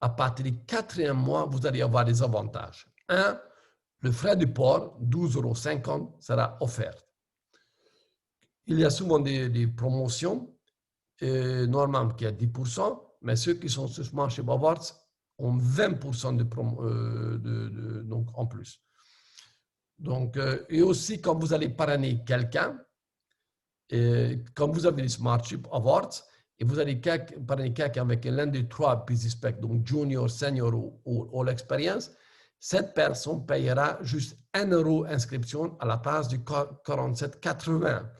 à partir du 4e mois, vous allez avoir des avantages. Le frais du port, 12,50 € sera offert. Il y a souvent des promotions, normalement qui est 10%, mais ceux qui sont sur Smart Chip Awards ont 20% donc en plus. Donc, et aussi, quand vous allez parrainer quelqu'un, quand vous avez les Smart Chip Awards, et vous allez parrainer quelqu'un avec l'un des 3 business specs, donc Junior, Senior ou All Experience, cette personne payera juste 1 € inscription à la place du 47,80.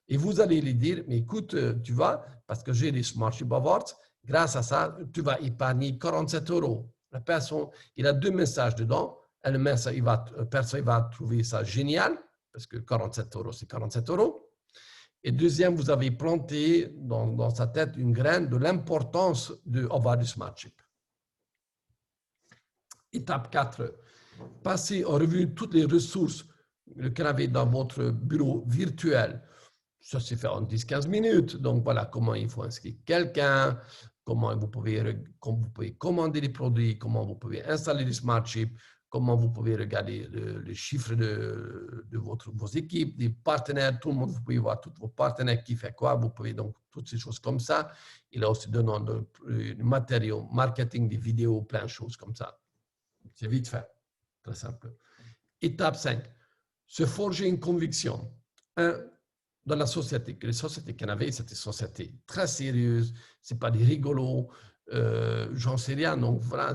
Et vous allez lui dire, mais écoute, tu vois, parce que j'ai les Smart Chip Awards, grâce à ça, tu vas épargner 47 €. La personne, il a 2 messages dedans. Le message, personne va trouver ça génial, parce que 47 €, c'est 47 €. Et deuxième, vous avez planté dans sa tête une graine de l'importance d'avoir du Smart Chip. Étape 4. Passez en revue toutes les ressources que vous avez dans votre bureau virtuel. Ça se fait en 10-15 minutes. Donc, voilà comment il faut inscrire quelqu'un, comment vous pouvez commander les produits, comment vous pouvez installer les Smart Chip, comment vous pouvez regarder les chiffres de vos équipes, des partenaires, tout le monde, vous pouvez voir tous vos partenaires qui fait quoi, vous pouvez donc toutes ces choses comme ça. Il a aussi donné du matériau, marketing, des vidéos, plein de choses comme ça. C'est vite fait, très simple. Étape 5, se forger une conviction. Dans la société, que les sociétés qu'on avait, c'était des sociétés très sérieuses, ce n'est pas des rigolos, j'en sais rien. Donc voilà,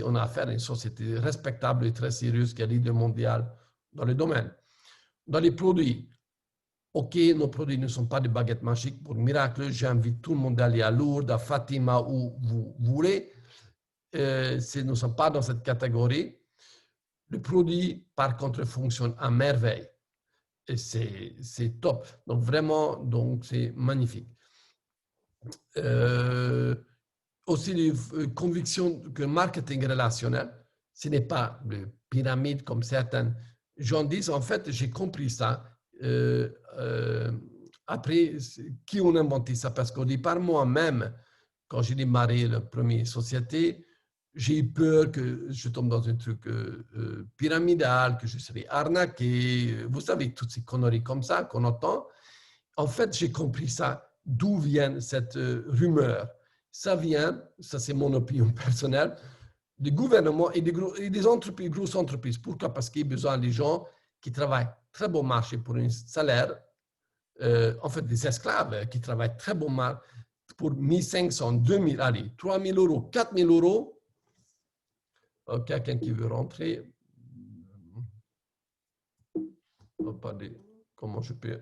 on a affaire à une société respectable et très sérieuse qui est leader mondial dans le domaine. Dans les produits, OK, nos produits ne sont pas des baguettes magiques pour miracle. J'invite tout le monde à aller à Lourdes, à Fatima, où vous voulez. Nous ne sommes pas dans cette catégorie. Le produit, par contre, fonctionne à merveille. Et c'est top. Donc, vraiment, donc, c'est magnifique. Aussi, les convictions que le marketing relationnel, ce n'est pas de pyramide comme certains gens disent. En fait, j'ai compris ça. Après, qui ont inventé ça? Parce qu'au départ, moi-même, quand j'ai démarré la première société, j'ai eu peur que je tombe dans un truc pyramidal, que je serais arnaqué. Vous savez, toutes ces conneries comme ça qu'on entend. En fait, j'ai compris ça. D'où vient cette rumeur? Ça vient, ça c'est mon opinion personnelle, du gouvernement et des entreprises, grosses entreprises. Pourquoi? Parce qu'il y a besoin des gens qui travaillent très bon marché pour un salaire. En fait, des esclaves qui travaillent très bon marché pour 1500, 2000, allez, 3000 euros, 4000 euros. Quelqu'un qui veut rentrer. Comment je peux...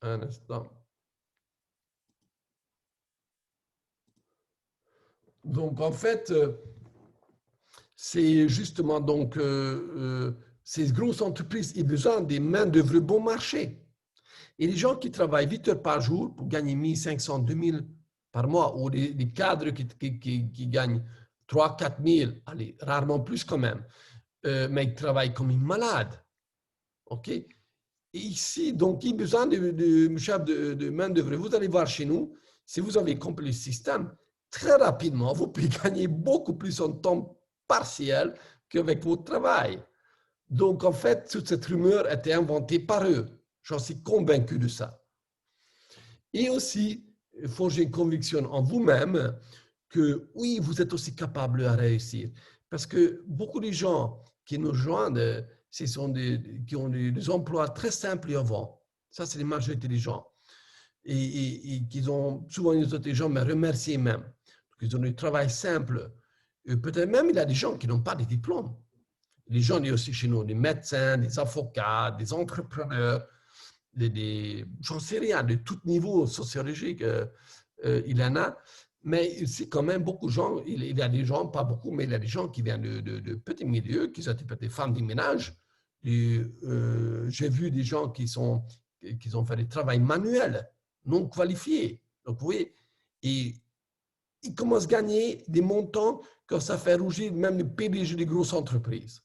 Un instant. Donc, en fait, c'est justement donc ces grosses entreprises ont besoin des main-d'œuvre bon marché. Et les gens qui travaillent 8 heures par jour pour gagner 1500, 2000 par mois, ou des cadres qui gagnent 3 4 000, allez, rarement plus quand même, mais ils travaillent comme une malade. OK? Et ici, donc, il y a besoin de main-d'œuvre. Vous allez voir chez nous, si vous avez compris le système, très rapidement, vous pouvez gagner beaucoup plus en temps partiel qu'avec votre travail. Donc, en fait, toute cette rumeur a été inventée par eux. J'en suis convaincu de ça. Et aussi, il faut que j'ai une conviction en vous-même que oui, vous êtes aussi capable de réussir. Parce que beaucoup de gens qui nous joignent, ce sont qui ont des emplois très simples et avant. Ça, c'est la majorité des gens. Et qu'ils ont souvent les autres gens me remercier même. Ils ont du travail simple. Peut-être même, il y a des gens qui n'ont pas de diplôme. Les gens, il y a aussi chez nous des médecins, des avocats, des entrepreneurs, j'en sais rien, de tout niveau sociologique, il y en a. Mais c'est quand même beaucoup de gens, il y a des gens, pas beaucoup, mais il y a des gens qui viennent de petits milieux, qui sont peut-être des femmes du ménage. J'ai vu des gens qui ont fait des travaux manuels, non qualifiés. Donc, vous voyez, et ils commencent à gagner des montants que ça fait rougir même le PDG des grosses entreprises.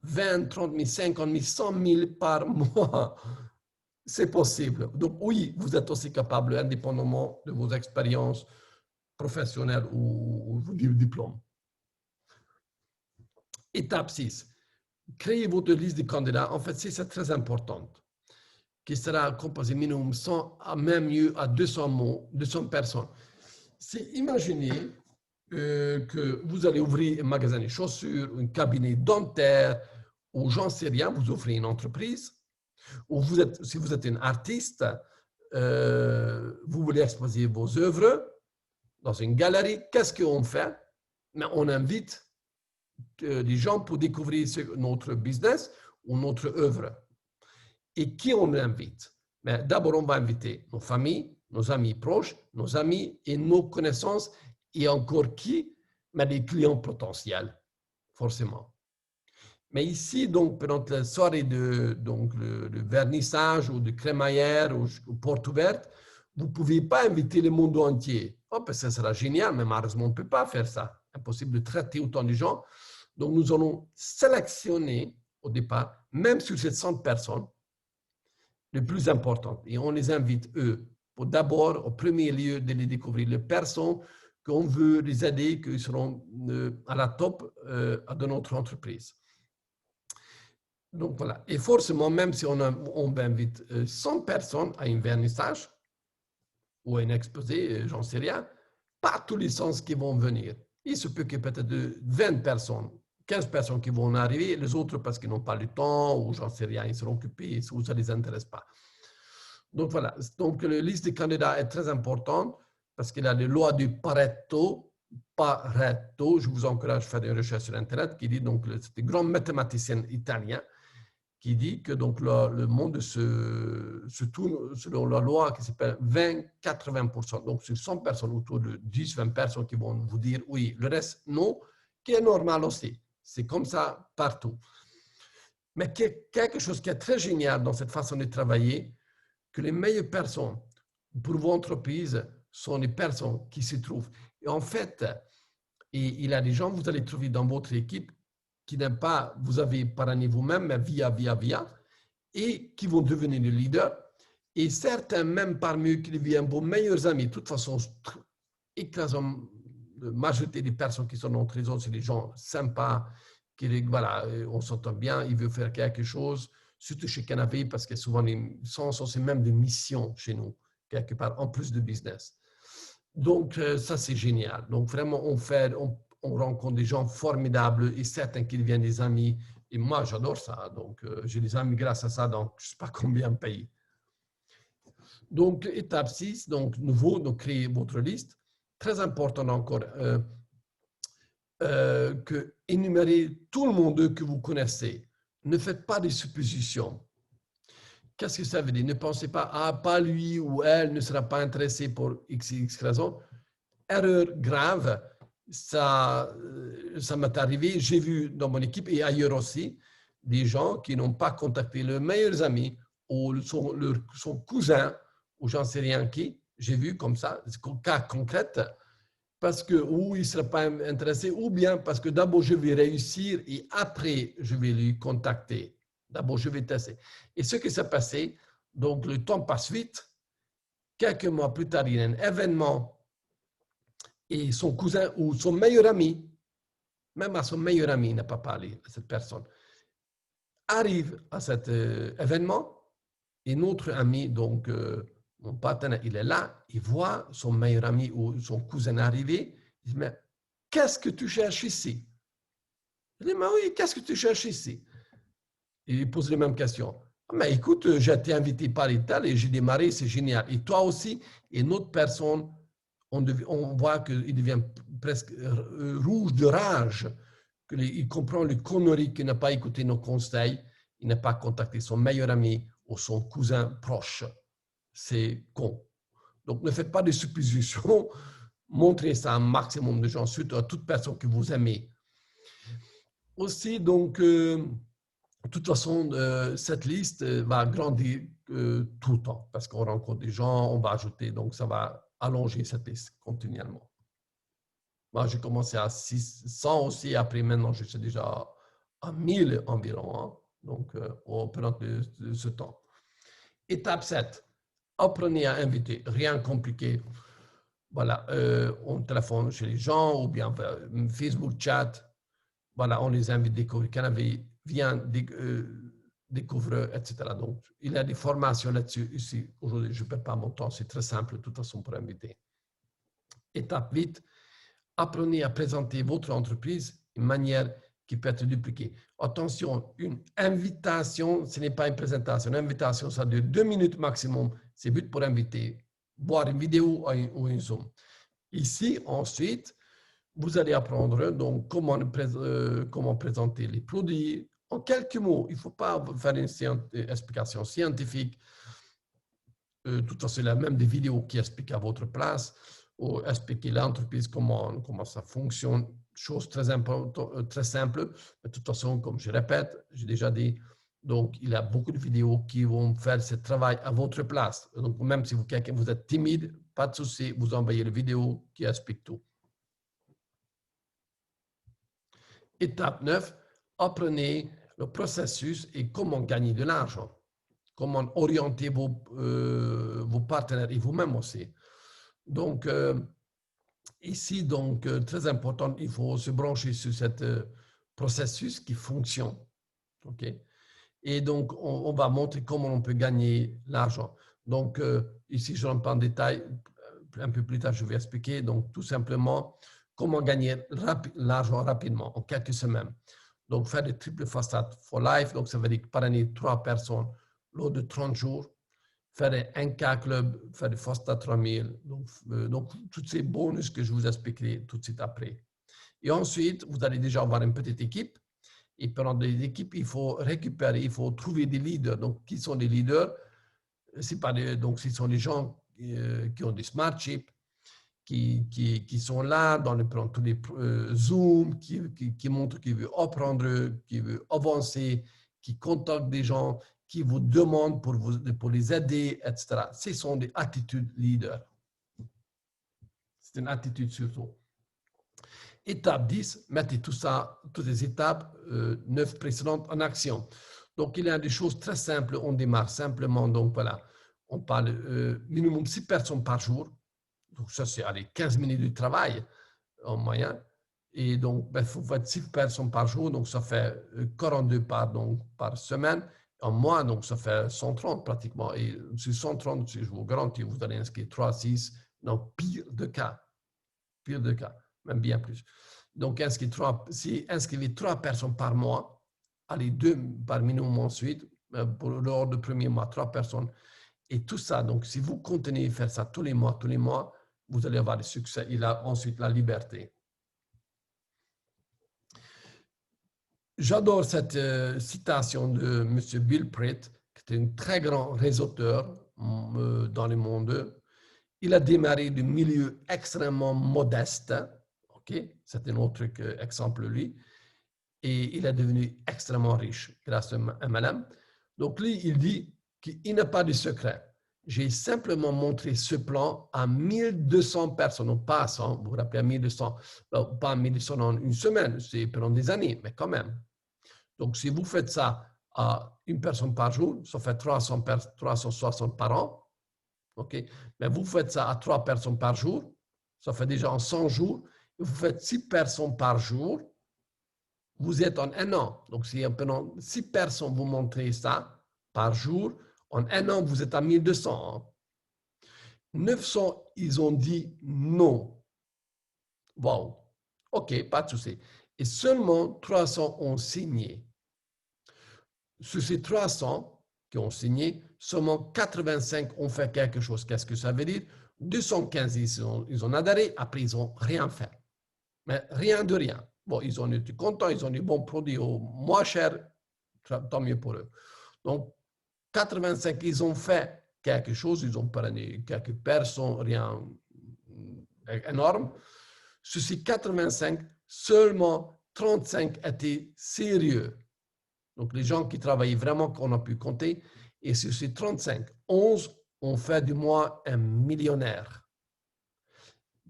20, 30 000, 50 000, 100 000 par mois. C'est possible. Donc oui, vous êtes aussi capable, indépendamment de vos expériences professionnelles ou vos diplômes. Étape 6. Créez votre liste de candidats. En fait, c'est très important. Qui sera composée minimum 100, à même mieux à 200 mots, 200 personnes. C'est imaginez que vous allez ouvrir un magasin de chaussures, un cabinet dentaire, ou j'en sais rien, vous ouvrez une entreprise, ou si vous êtes un artiste, vous voulez exposer vos œuvres dans une galerie, qu'est-ce qu'on fait? Mais on invite des gens pour découvrir notre business ou notre œuvre. Et qui on invite? Mais d'abord, on va inviter nos familles, nos amis proches, nos amis et nos connaissances, et encore qui? Mais des clients potentiels, forcément. Mais ici, donc, pendant la soirée de le vernissage ou de crémaillère ou porte ouverte, vous ne pouvez pas inviter le monde entier. Oh, ben, ça sera génial, mais malheureusement, on ne peut pas faire ça. Impossible de traiter autant de gens. Donc, nous allons sélectionner au départ, même sur ces 100 personnes, les plus importantes. Et on les invite, eux, pour d'abord, au premier lieu, de les découvrir, les personnes qu'on veut les aider, qui seront à la top de notre entreprise. Donc voilà. Et forcément, même si on invite 100 personnes à un vernissage ou à un exposé, j'en sais rien, pas tous les sens qui vont venir. Il se peut qu'il y ait peut-être 20 personnes, 15 personnes qui vont arriver, les autres parce qu'ils n'ont pas le temps ou j'en sais rien, ils seront occupés ou ça ne les intéresse pas. Donc voilà. Donc la liste des candidats est très importante parce qu'il y a les lois du Pareto. Pareto, je vous encourage à faire une recherche sur Internet, qui dit, donc, c'est un grand mathématicien italien, qui dit que donc le monde se tourne selon la loi qui s'appelle 20-80%. Donc, sur 100 personnes, autour de 10-20 personnes qui vont vous dire oui, le reste non, qui est normal aussi. C'est comme ça partout. Mais quelque chose qui est très génial dans cette façon de travailler, que les meilleures personnes pour vos entreprises sont les personnes qui se trouvent. Et en fait, il y a des gens que vous allez trouver dans votre équipe qui n'aiment pas, vous avez parrainé vous-même, mais via, et qui vont devenir les leaders. Et certains, même parmi eux, qui deviennent vos meilleurs amis. De toute façon, écrasante majorité des personnes qui sont dans notre réseau, c'est des gens sympas, qui, voilà, on s'entend bien, ils veulent faire quelque chose, surtout chez Canapé, parce que souvent, les sens sont même des missions chez nous, quelque part, en plus de business. Donc, ça, c'est génial. Donc, vraiment, on rencontre des gens formidables et certains qui deviennent des amis. Et moi, j'adore ça. Donc, j'ai des amis grâce à ça dans je ne sais pas combien de pays. Donc, étape 6, donc, nouveau, donc, créez votre liste. Très important encore, que énumérez tout le monde que vous connaissez. Ne faites pas des suppositions. Qu'est-ce que ça veut dire? Ne pensez pas, ah, pas lui ou elle ne sera pas intéressé pour x raison. Erreur grave, ça m'est arrivé, j'ai vu dans mon équipe et ailleurs aussi, des gens qui n'ont pas contacté leurs meilleurs amis ou son cousin ou j'en sais rien qui, j'ai vu comme ça, c'est un cas concret, parce que ou il ne sera pas intéressé, ou bien parce que d'abord je vais réussir et après je vais lui contacter. D'abord je vais tester. Et ce qui s'est passé, donc le temps passe vite, quelques mois plus tard, il y a un événement et son cousin ou son meilleur ami, même à son meilleur ami, il n'a pas parlé à cette personne, arrive à cet événement et notre ami, donc mon partenaire, il est là, il voit son meilleur ami ou son cousin arriver, il dit, mais qu'est-ce que tu cherches ici? Il dit, mais oui, qu'est-ce que tu cherches ici? Et il pose les mêmes questions. Mais écoute, j'ai été invité par Ital et j'ai démarré, c'est génial. Et toi aussi, et une autre personne, on voit qu'il devient presque rouge de rage. Il comprend les conneries qu'il n'a pas écouté nos conseils, il n'a pas contacté son meilleur ami ou son cousin proche. C'est con. Donc, ne faites pas de suppositions. Montrez ça à un maximum de gens, surtout à toute personne que vous aimez. Aussi, donc, de toute façon, cette liste va grandir tout le temps parce qu'on rencontre des gens, on va ajouter, donc ça va allonger cette liste continuellement. Moi, j'ai commencé à 600 aussi, après maintenant, je suis déjà à 1000 environ, hein, donc on prend ce temps. Étape 7, apprenez à inviter, rien de compliqué. Voilà, on téléphone chez les gens ou bien Facebook chat. Voilà, on les invite à découvrir Canapé, viens découvrir, etc. Donc, il y a des formations là-dessus ici. Aujourd'hui, je ne perds pas mon temps, c'est très simple de toute façon pour inviter. Étape 8, apprenez à présenter votre entreprise d'une manière qui peut être dupliquée. Attention, une invitation, ce n'est pas une présentation. Une invitation, ça dure 2 minutes maximum. C'est but pour inviter, voir une vidéo ou un Zoom. Ici, ensuite, vous allez apprendre donc comment présenter les produits en quelques mots. Il ne faut pas faire une explication scientifique. De toute façon, il y a même des vidéos qui expliquent à votre place ou expliquer l'entreprise, comment ça fonctionne. Chose très importante, très simple. De toute façon, comme je répète, j'ai déjà dit, donc il y a beaucoup de vidéos qui vont faire ce travail à votre place. Donc même si vous êtes timide, pas de souci, vous envoyez la vidéo qui explique tout. Étape 9, apprenez le processus et comment gagner de l'argent. Comment orienter vos partenaires et vous-même aussi. Donc, ici, donc, très important, il faut se brancher sur ce processus qui fonctionne. Okay? Et donc, on va montrer comment on peut gagner l'argent. Donc, ici, je rentre pas en détail. Un peu plus tard, je vais expliquer. Donc, tout simplement, comment gagner l'argent rapidement, en quelques semaines. Donc, faire des triple fastat for life. Donc, ça veut dire parrainer 3 personnes lors de 30 jours. Faire un K-club, faire des fastat 3000. Donc, tous ces bonus que je vous expliquerai tout de suite après. Et ensuite, vous allez déjà avoir une petite équipe. Et pendant des équipes, il faut récupérer, il faut trouver des leaders. Donc, qui sont les leaders? Donc, ce sont les gens qui ont des smart chips, qui sont là dans tous les Zoom, qui montrent qu'ils veulent apprendre, qui veulent avancer, qui contactent des gens, qui vous demandent pour les aider, etc. Ce sont des attitudes leaders. C'est une attitude surtout. Étape 10, mettez tout ça, toutes les étapes 9 précédentes en action. Donc, il y a des choses très simples. On démarre simplement. Donc, voilà, on parle minimum 6 personnes par jour. Donc, ça, c'est 15 minutes de travail en moyenne. Et donc, il faut faire 6 personnes par jour. Donc, ça fait 42 par semaine. En mois, donc, ça fait 130 pratiquement. Et sur 130, je vous garantis, vous allez inscrire 3, 6, non, pire de cas, même bien plus. Donc, inscrivez 3 personnes par mois, allez 2 par minimum ensuite, pour lors du premier mois, 3 personnes. Et tout ça, donc, si vous continuez à faire ça tous les mois, vous allez avoir du succès. Il a ensuite la liberté. J'adore cette citation de M. Bill Pratt, qui est un très grand réseauteur dans le monde. Il a démarré du milieu extrêmement modeste. Okay? C'est un autre exemple, lui. Et il est devenu extrêmement riche grâce à MLM. Donc, lui, il dit qu'il n'a pas de secret. J'ai simplement montré ce plan à 1200 personnes, non pas à 100, vous vous rappelez, à 1200, pas 1200 en une semaine, c'est pendant des années, mais quand même. Donc, si vous faites ça à une personne par jour, ça fait 360 par an. Okay? Mais vous faites ça à 3 personnes par jour, ça fait déjà en 100 jours. Vous faites 6 personnes par jour, vous êtes en un an. Donc, si pendant 6 personnes vous montrez ça par jour, en un an, vous êtes à 1200. Hein? 900, ils ont dit non. Wow. OK, pas de souci. Et seulement 300 ont signé. Sur ces 300 qui ont signé, seulement 85 ont fait quelque chose. Qu'est-ce que ça veut dire? 215, ils ont adhéré, après, ils n'ont rien fait. Mais rien de rien. Bon, ils ont été contents, ils ont eu bons produits au moins cher, tant mieux pour eux. Donc, 85, ils ont fait quelque chose, ils ont parrainé quelques personnes, rien énorme. Sur ces 85, seulement 35 étaient sérieux. Donc, les gens qui travaillaient vraiment, qu'on a pu compter, et sur ces 35, 11 ont fait du moins un millionnaire.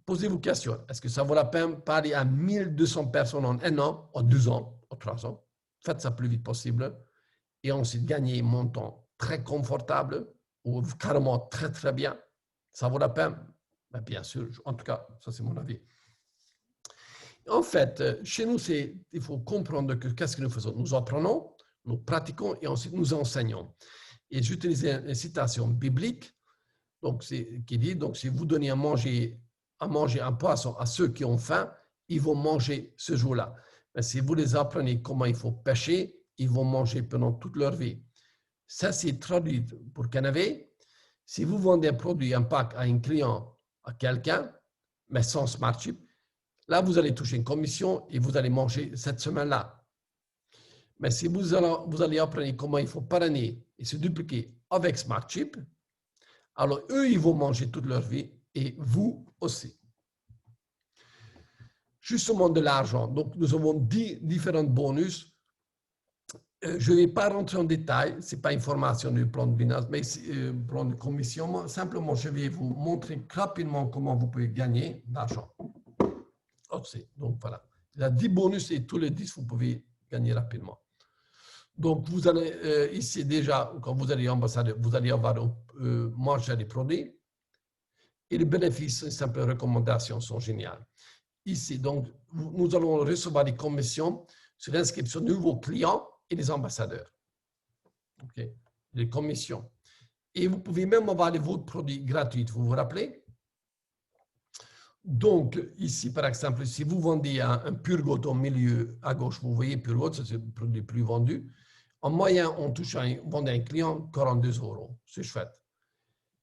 Posez-vous question, est-ce que ça vaut la peine de parler à 1200 personnes en un an, en 2 ans, en 3 ans? Faites ça le plus vite possible et ensuite gagnez un montant très confortable ou carrément très, très bien. Ça vaut la peine? Ben, bien sûr, en tout cas, ça c'est mon avis. En fait, chez nous, il faut comprendre que qu'est-ce que nous faisons? Nous apprenons, nous pratiquons et ensuite nous enseignons. Et j'utilise une citation biblique donc, qui dit, donc si vous donnez à manger un poisson à ceux qui ont faim, ils vont manger ce jour-là. Mais si vous les apprenez comment il faut pêcher, ils vont manger pendant toute leur vie. Ça, c'est traduit pour Canavey. Si vous vendez un produit, un pack à un client, à quelqu'un, mais sans smart chip, là, vous allez toucher une commission et vous allez manger cette semaine-là. Mais si vous allez apprendre comment il faut parrainer et se dupliquer avec smart chip, alors eux, ils vont manger toute leur vie et vous aussi. Justement de l'argent. Donc, nous avons 10 différents bonus. Je ne vais pas rentrer en détail, ce n'est pas une formation du plan de finance, mais plan de commission. Simplement, je vais vous montrer rapidement comment vous pouvez gagner d'argent. Donc, voilà. Il y a 10 bonus et tous les 10, vous pouvez gagner rapidement. Donc, vous allez ici déjà, quand vous allez ambassadeur, vous allez avoir manger des produits et les bénéfices, les simples recommandations sont géniales. Ici, donc, nous allons recevoir des commissions sur l'inscription de nouveaux clients et des ambassadeurs. OK, les commissions. Et vous pouvez même avoir les vôtres produits gratuits, vous vous rappelez? Donc, ici, par exemple, si vous vendez un Purgold au milieu à gauche, vous voyez Purgold, c'est le produit le plus vendu. En moyenne, on touche vend à un client 42 €. C'est chouette.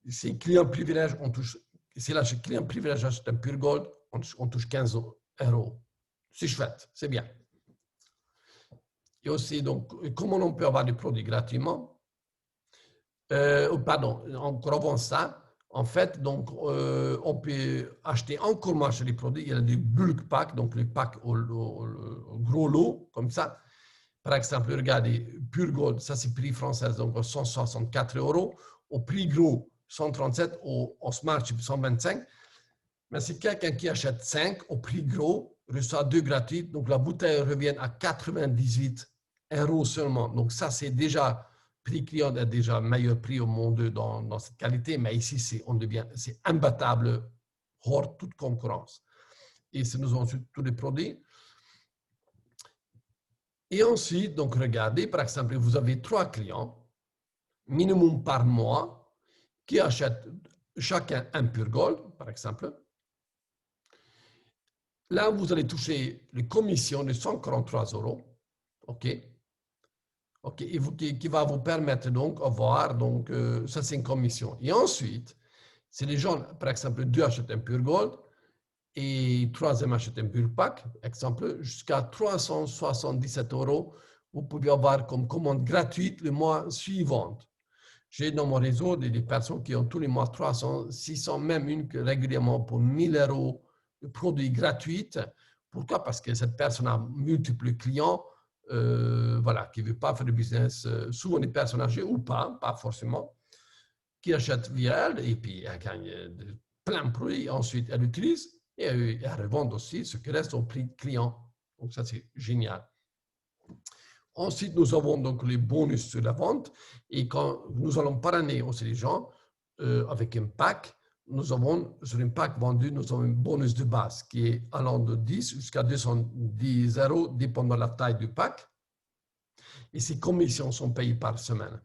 Si client privilège, on touche. Si là, chez client privilège achète un Purgold, on touche 15 €. C'est chouette, c'est bien. Et aussi, donc, comment on peut avoir des produits gratuitement? Pardon, encore avant ça, en fait, donc, on peut acheter encore moins chez les produits. Il y a des bulk packs, donc les packs au gros lot, comme ça. Par exemple, regardez, Purgold, ça c'est prix français, donc 164 €. Au prix gros, 137, au Smart Chip, 125. Mais c'est quelqu'un qui achète 5 au prix gros, reçoit 2 gratuits, donc la bouteille revient à 98 € seulement. Donc ça, c'est déjà, prix client est déjà le meilleur prix au monde dans cette qualité, mais ici, c'est imbattable, hors toute concurrence. Et c'est nous avons tous les produits. Et ensuite, donc regardez, par exemple, vous avez 3 clients, minimum par mois, qui achètent chacun un Purgold, par exemple. Là, vous allez toucher les commissions de 143 €, OK? OK, et qui va vous permettre donc d'avoir, donc, ça c'est une commission. Et ensuite, si les gens, par exemple, 2 achètent un Purgold et troisième achète un bulk pack, exemple, jusqu'à 377 €, vous pouvez avoir comme commande gratuite le mois suivant. J'ai dans mon réseau des personnes qui ont tous les mois 300, 600, même une régulièrement pour 1000 € de produits gratuits. Pourquoi? Parce que cette personne a multiples clients, voilà, qui ne veut pas faire de business, souvent des personnes âgées ou pas forcément, qui achètent via elle et puis elle gagne plein de produits. Ensuite, elle utilise et elle revend aussi ce qui reste au prix client. Donc ça, c'est génial. Ensuite, nous avons donc les bonus sur la vente. Et quand nous allons parrainer aussi les gens avec un pack, nous avons sur un pack vendu, nous avons un bonus de base qui est allant de 10 jusqu'à 210 €, dépendant de la taille du pack. Et ces commissions sont payées par semaine.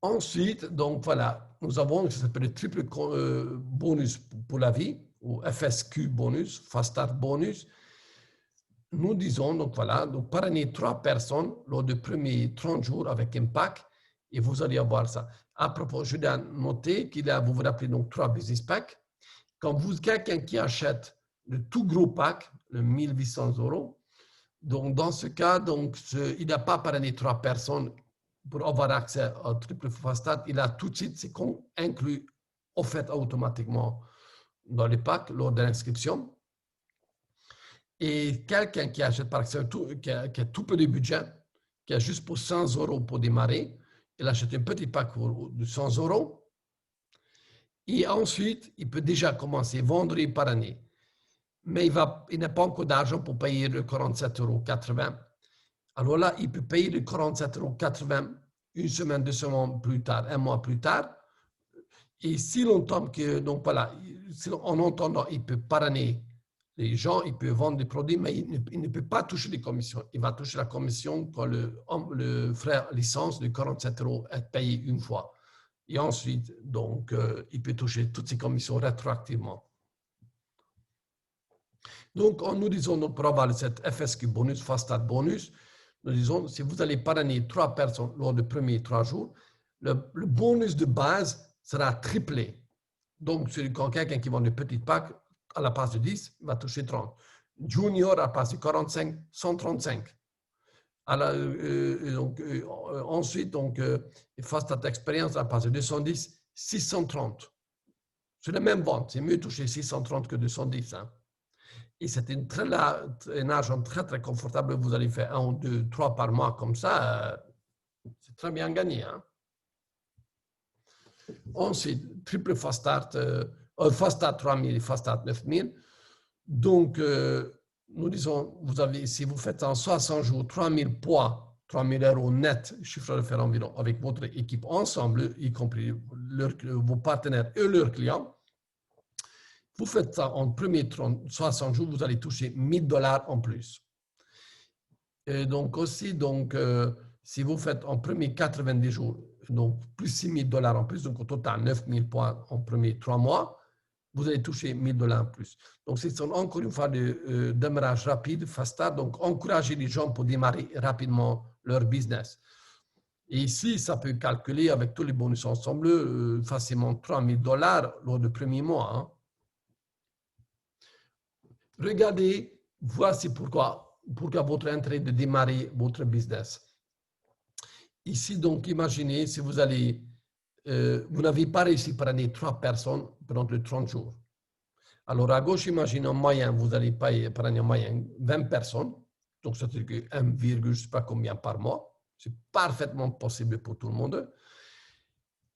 Ensuite, donc voilà, nous avons ce qui s'appelle le triple bonus pour la vie, ou FSQ bonus, Fast Start bonus. Nous disons, donc voilà, donc parrainer 3 personnes lors des premiers 30 jours avec un pack et vous allez avoir ça. À propos, je dois noter qu'il y a, vous vous rappelez, donc 3 business packs. Quand vous, quelqu'un qui achète le tout gros pack, le 1800 €, donc dans ce cas, donc, il n'a pas parrainé 3 personnes pour avoir accès au triple Fast Start. Il a tout de suite, c'est inclus, offert automatiquement dans les packs lors de l'inscription. Et quelqu'un qui achète, par exemple, qui a tout peu de budget, qui a juste pour 100 € pour démarrer, il achète un petit pack de 100 €. Et ensuite, il peut déjà commencer à vendre et parrainer. Mais il n'a pas encore d'argent pour payer le 47,80 €. Alors là, il peut payer le 47,80 € une semaine, 2 semaines plus tard, un mois plus tard. Et si l'on entend que, donc voilà, en entendant, il peut parrainer les gens, il peut vendre des produits, mais il ne peut pas toucher les commissions. Il va toucher la commission quand le frais licence de 47 € est payé une fois. Et ensuite, donc, il peut toucher toutes ces commissions rétroactivement. Donc, nous disons, donc, pour avoir cette FSQ bonus, Fast Start bonus, nous disons, si vous allez parrainer 3 personnes lors des premiers 3 jours, le bonus de base sera triplé. Donc, quand quelqu'un qui vend des petits packs, à la place de 10, il va toucher 30. Junior, à la place de 45, 135. Ensuite, donc, Fast Start Experience, à la place de 210, 630. C'est la même vente. C'est mieux de toucher 630 que 210. Hein. Et c'est un argent très, très confortable. Vous allez faire 1 ou 2, 3 par mois comme ça. C'est très bien gagné. Hein. Ensuite, triple Fast Start, Fast Start 3000 et Fast Start 9000. Donc, nous disons, si vous faites en 60 jours 3000 poids, 3000 € net, chiffre d'affaires environ, avec votre équipe ensemble, y compris vos partenaires et leurs clients, vous faites ça en premier 60 jours, vous allez toucher 1000 $ en plus. Et donc aussi, donc, Si vous faites en premier 90 jours, donc plus 6 000 $ en plus, donc au total 9 000 points en premier 3 mois, vous allez toucher 1 000 $ en plus. Donc, c'est encore une fois de démarrage rapide, fast start. Donc, encourager les gens pour démarrer rapidement leur business. Et ici, ça peut calculer avec tous les bonus ensemble facilement 3 000 $ lors du premier mois. Hein. Regardez, voici pourquoi votre intérêt de démarrer votre business. Ici, donc, imaginez si vous allez, vous n'avez pas réussi par année 3 personnes pendant les 30 jours. Alors, à gauche, imaginez en moyenne, vous allez payer par année en moyenne 20 personnes. Donc, c'est-à-dire que 1, je ne sais pas combien par mois. C'est parfaitement possible pour tout le monde.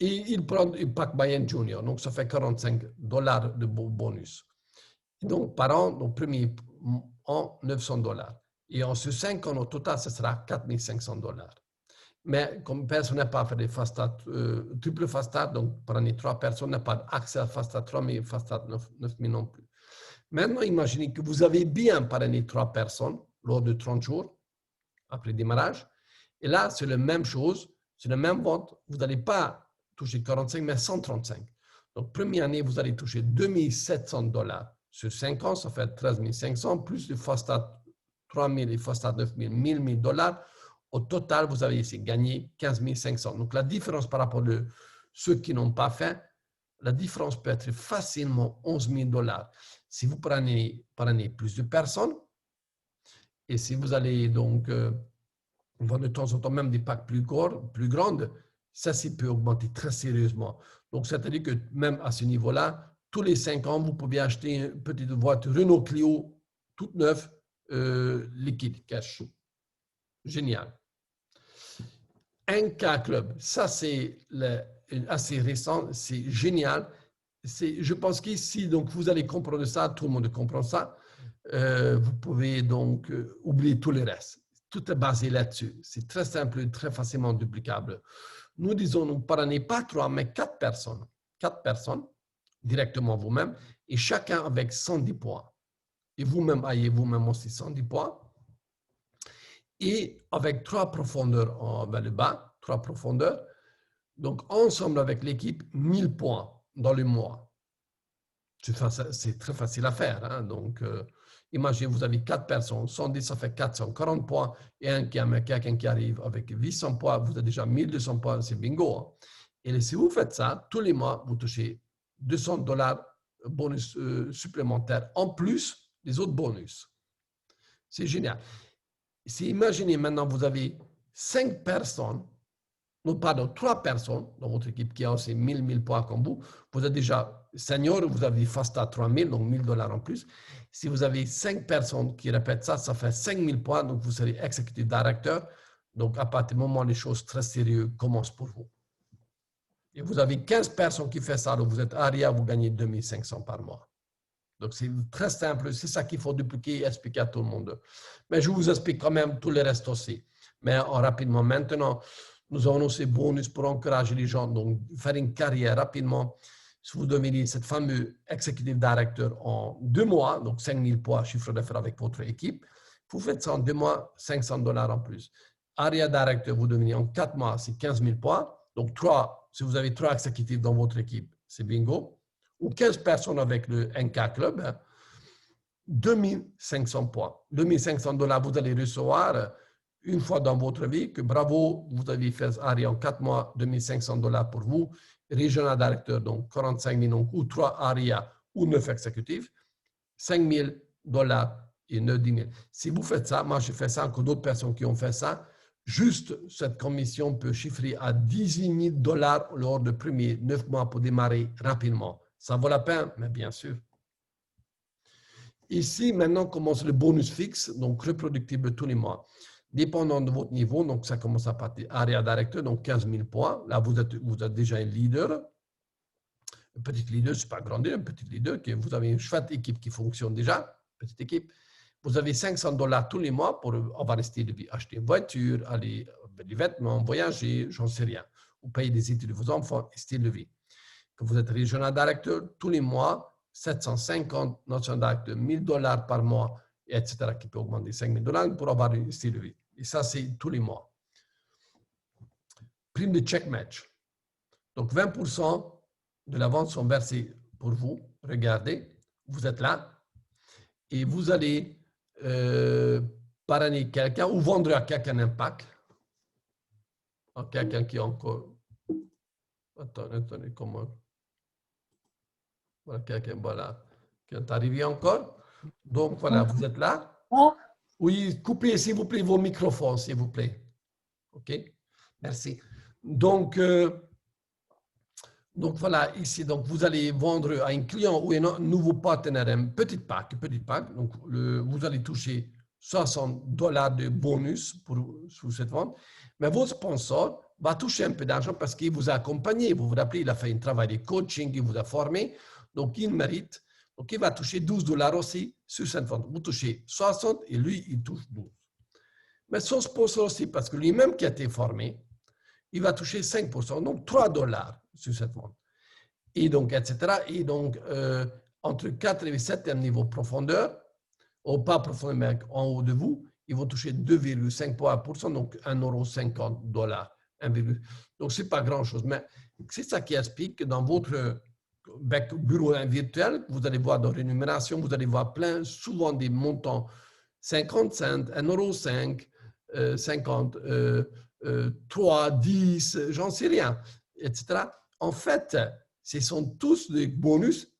Et il prend une pack moyenne junior. Donc, ça fait 45 $ de bonus. Donc, par an, donc, premier an, 900 $. Et en ce 5 ans, au total, ce sera 4 500 $. Mais comme personne n'a pas fait des fast start, triple fast start, donc par année 3 personnes n'ont pas accès à fast start 3 000, fast start 9 000 non plus. Maintenant, imaginez que vous avez bien par année 3 personnes lors de 30 jours après le démarrage. Et là, c'est la même chose, c'est la même vente. Vous n'allez pas toucher 45, mais 135. Donc, première année, vous allez toucher 2 700 $ sur 5 ans, ça fait 13 500, plus le fast start 3 000 et fast start 9 000, 1 000 $. Au total, vous avez ici gagné 15 500. Donc, la différence par rapport à ceux qui n'ont pas fait, la différence peut être facilement 11 000 $. Si vous prenez par année plus de personnes, et si vous allez donc vendre de temps en temps même des packs plus grandes, ça peut augmenter très sérieusement. Donc, c'est-à-dire que même à ce niveau-là, tous les 5 ans, vous pouvez acheter une petite voiture Renault Clio toute neuve, liquide, cash. Génial. NK Club, ça c'est assez récent, c'est génial. Je pense qu'ici, donc vous allez comprendre ça, tout le monde comprend ça. Vous pouvez donc oublier tout le reste. Tout est basé là-dessus. C'est très simple, très facilement duplicable. Nous disons donc, par année, pas 3, mais 4 personnes. 4 personnes, directement vous-même, et chacun avec 110 points. Et vous-même ayez vous-même aussi 110 points. Et avec 3 profondeurs vers le bas, 3 profondeurs. Donc, ensemble avec l'équipe, 1000 points dans le mois. C'est très facile à faire. Hein? Donc, imaginez, vous avez 4 personnes, 110, ça fait 440 points, et quelqu'un qui arrive avec 800 points, vous avez déjà 1200 points, c'est bingo. Hein? Et si vous faites ça, tous les mois, vous touchez 200 $ bonus supplémentaires, en plus des autres bonus. C'est génial. Si imaginez maintenant, vous avez 5 personnes, non pardon, 3 personnes dans votre équipe qui ont aussi 1000 points comme vous, vous êtes déjà senior, vous avez fast à 3000, donc 1000 $ en plus. Si vous avez 5 personnes qui répètent ça, ça fait 5000 points, donc vous serez executive director. Donc, à partir du moment où les choses très sérieuses commencent pour vous. Et vous avez 15 personnes qui font ça, donc vous êtes ARIA, vous gagnez 2500 par mois. Donc, c'est très simple, c'est ça qu'il faut dupliquer et expliquer à tout le monde. Mais je vous explique quand même tout le reste aussi. Mais rapidement, maintenant, nous avons aussi bonus pour encourager les gens, donc faire une carrière rapidement. Si vous devenez cette fameuse executive director en 2 mois, donc 5000 points chiffre d'affaires avec votre équipe, vous faites ça en 2 mois, 500 $ en plus. Area director, vous devenez en 4 mois, c'est 15 000 points. Donc 3, si vous avez 3 exécutifs dans votre équipe, c'est bingo. Ou 15 personnes avec le NK Club, hein, 2500 points. 2500 $, vous allez recevoir une fois dans votre vie que bravo, vous avez fait ARIA en 4 mois, 2500 $ pour vous. Regional Director, donc 45 000, donc, ou 3 ARIA ou 9 exécutifs, 5 000 $ et 9 10 000. Si vous faites ça, moi j'ai fait ça, encore d'autres personnes qui ont fait ça, juste cette commission peut chiffrer à 18 000 $ lors des premiers 9 mois pour démarrer rapidement. Ça vaut la peine, mais bien sûr. Ici, maintenant, commence le bonus fixe, donc reproductible tous les mois. Dépendant de votre niveau, donc ça commence à partir Area Director, donc 15 000 points. Là, vous êtes déjà un leader. Un petit leader, ce n'est pas grand, un petit leader, que vous avez une chouette équipe qui fonctionne déjà, petite équipe. Vous avez 500 $ tous les mois pour avoir un style de vie, acheter une voiture, aller des vêtements, voyager, j'en sais rien. Ou payer des études de vos enfants, style de vie. Que vous êtes Regional Director, tous les mois, 750 National Director, 1000 $ par mois, etc., qui peut augmenter 5 000 $ pour avoir un style de vie. Et ça, c'est tous les mois. prime de check match. Donc, 20% de la vente sont versés pour vous. Regardez, vous êtes là et vous allez parrainer quelqu'un ou vendre à quelqu'un un pack. À quelqu'un qui est encore... Attendez, comment... Voilà, quelqu'un, voilà, qui est arrivé encore. Donc, voilà, vous êtes là. Oui, coupez, s'il vous plaît, vos microphones, s'il vous plaît. OK? Merci. Donc voilà, ici, donc vous allez vendre à un client ou un nouveau partenaire un petit pack. Donc, vous allez toucher $60 de bonus sur cette vente. Mais votre sponsor va toucher un peu d'argent parce qu'il vous a accompagné. Vous vous rappelez, il a fait un travail de coaching, il vous a formé. Donc, il mérite. Donc, il va toucher $12 aussi sur cette vente. Vous touchez 60 et lui, il touche 12. Mais son sponsor aussi, parce que lui-même qui a été formé, il va toucher 5%, donc $3 sur cette vente. Et donc, etc. Et donc, entre 4 et 7e niveau profondeur, ou pas profondeur, mais en haut de vous, ils vont toucher 2,5%, donc $1,50. Donc, ce n'est pas grand-chose. Mais c'est ça qui explique que dans votre bureau virtuel, vous allez voir dans rémunération, vous allez voir plein, souvent des montants 50 cents, €1,05, 50, 3, 10, j'en sais rien, etc. En fait, ce sont tous des bonus,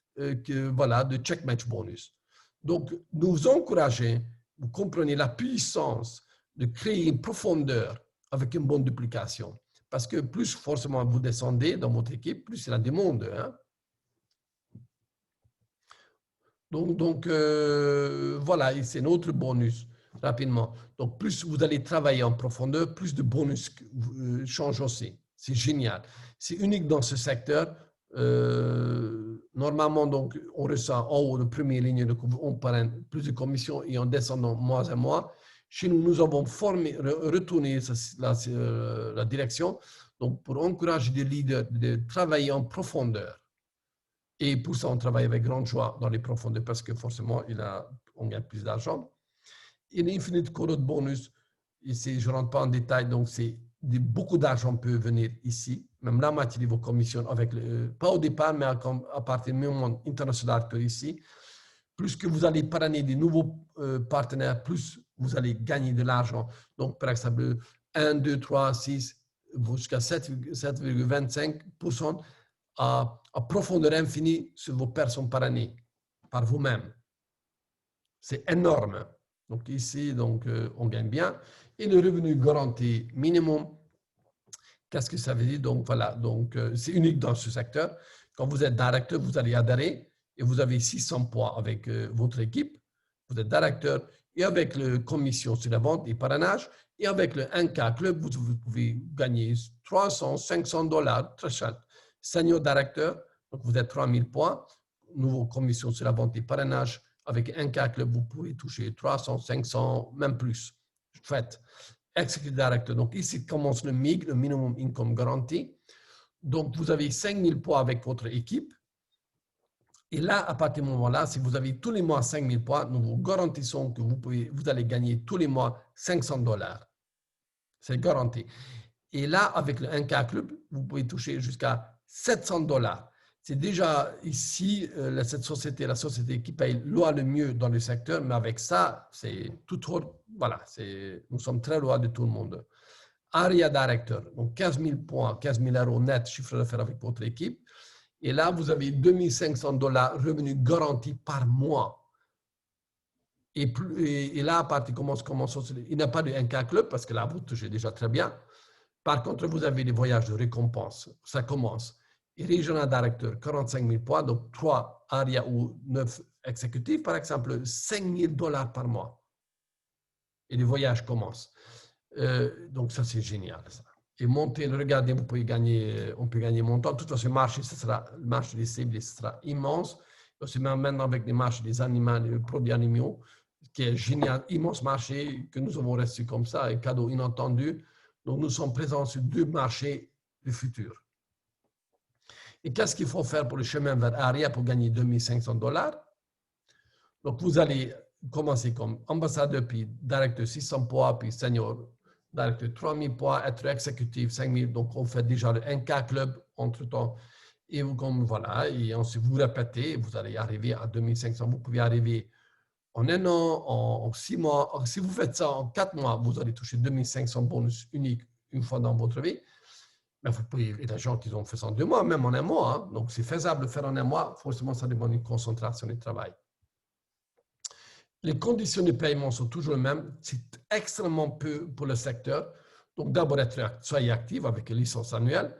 voilà, de check match bonus. Donc, nous encourager, vous comprenez la puissance de créer une profondeur avec une bonne duplication. Parce que plus forcément vous descendez dans votre équipe, plus il y a des mondes. Hein? Donc voilà, c'est notre bonus, rapidement. Donc, plus vous allez travailler en profondeur, plus de bonus changent aussi. C'est génial. C'est unique dans ce secteur. Normalement, donc, on ressent en haut de première ligne, on parraine plus de commissions et en descendant mois à mois. Chez nous, nous avons retourné la direction donc pour encourager des leaders de travailler en profondeur. Et pour ça, on travaille avec grande joie dans les profondeurs parce que forcément, on gagne plus d'argent. Il y a l'infini de cours de bonus. Ici, je ne rentre pas en détail, donc beaucoup d'argent peut venir ici, même la moitié de vos commissions, pas au départ, mais à partir du moment international que ici. Plus que vous allez parrainer des nouveaux partenaires, plus vous allez gagner de l'argent. Donc, par exemple, 1, 2, 3, 6, jusqu'à 7,25% à profondeur infinie sur vos personnes parrainées par vous-même. C'est énorme. Donc ici, on gagne bien. Et le revenu garanti minimum, qu'est-ce que ça veut dire? Donc voilà, c'est unique dans ce secteur. Quand vous êtes directeur, vous allez adhérer et vous avez 600 points avec votre équipe. Vous êtes directeur et avec la commission sur la vente et parrainage et avec le 1K Club, vous pouvez gagner 300, $500, très cher. Senior directeur, donc vous êtes 3000 points. Nouveau commission sur la vente et parrainage. Avec 1K Club, vous pouvez toucher 300, 500, même plus. Faites. Executive Director. Donc ici commence le MIG, le Minimum Income Guarantee. Donc vous avez 5000 points avec votre équipe. Et là, à partir du moment-là, si vous avez tous les mois 5000 points, nous vous garantissons que vous allez gagner tous les mois $500. C'est garanti. Et là, avec le 1K Club, vous pouvez toucher jusqu'à $700. C'est déjà ici, cette société, la société qui paye le mieux dans le secteur, mais avec ça, c'est tout autre. Voilà, nous sommes très loin de tout le monde. Area Director, donc 15 000 points, 15 000 € net chiffre d'affaires avec votre équipe. Et là, vous avez $2500 revenus garantis par mois. Et là, à partir comment il n'y a pas de 1K Club parce que là, vous touchez déjà très bien. Par contre, vous avez des voyages de récompense. Ça commence. Et Regional Director, 45 000 points, donc 3 ARIA ou 9 exécutifs, par exemple, $5 000 par mois. Et les voyages commencent. Donc, ça, c'est génial. Ça. Et monter, regardez, on peut gagner montant. De toute façon, le marché des cibles sera immense. Aussi, maintenant, avec les marchés des animaux, des produits animaux, qui est génial, immense marché que nous avons reçu comme ça, un cadeau inattendu. Donc, nous sommes présents sur 2 marchés du futur. Et qu'est-ce qu'il faut faire pour le chemin vers ARIA pour gagner $2500? Donc, vous allez commencer comme ambassadeur, puis directeur 600 points, puis senior directeur, 3000 points, être exécutif, 5000. Donc, on fait déjà le NK Club entre-temps. Et vous, comme voilà, et ensuite vous répétez, vous allez arriver à 2500. Vous pouvez arriver en 1 an, en 6 mois. Si vous faites ça en 4 mois, vous allez toucher 2500 bonus uniques une fois dans votre vie. Mais vous pouvez, il y a des gens qui ont fait ça en 2 mois, même en 1 mois. Hein. Donc, c'est faisable de faire en 1 mois. Forcément, ça demande une concentration du travail. Les conditions de paiement sont toujours les mêmes. C'est extrêmement peu pour le secteur. Donc, d'abord, soyez actif avec une licence annuelle.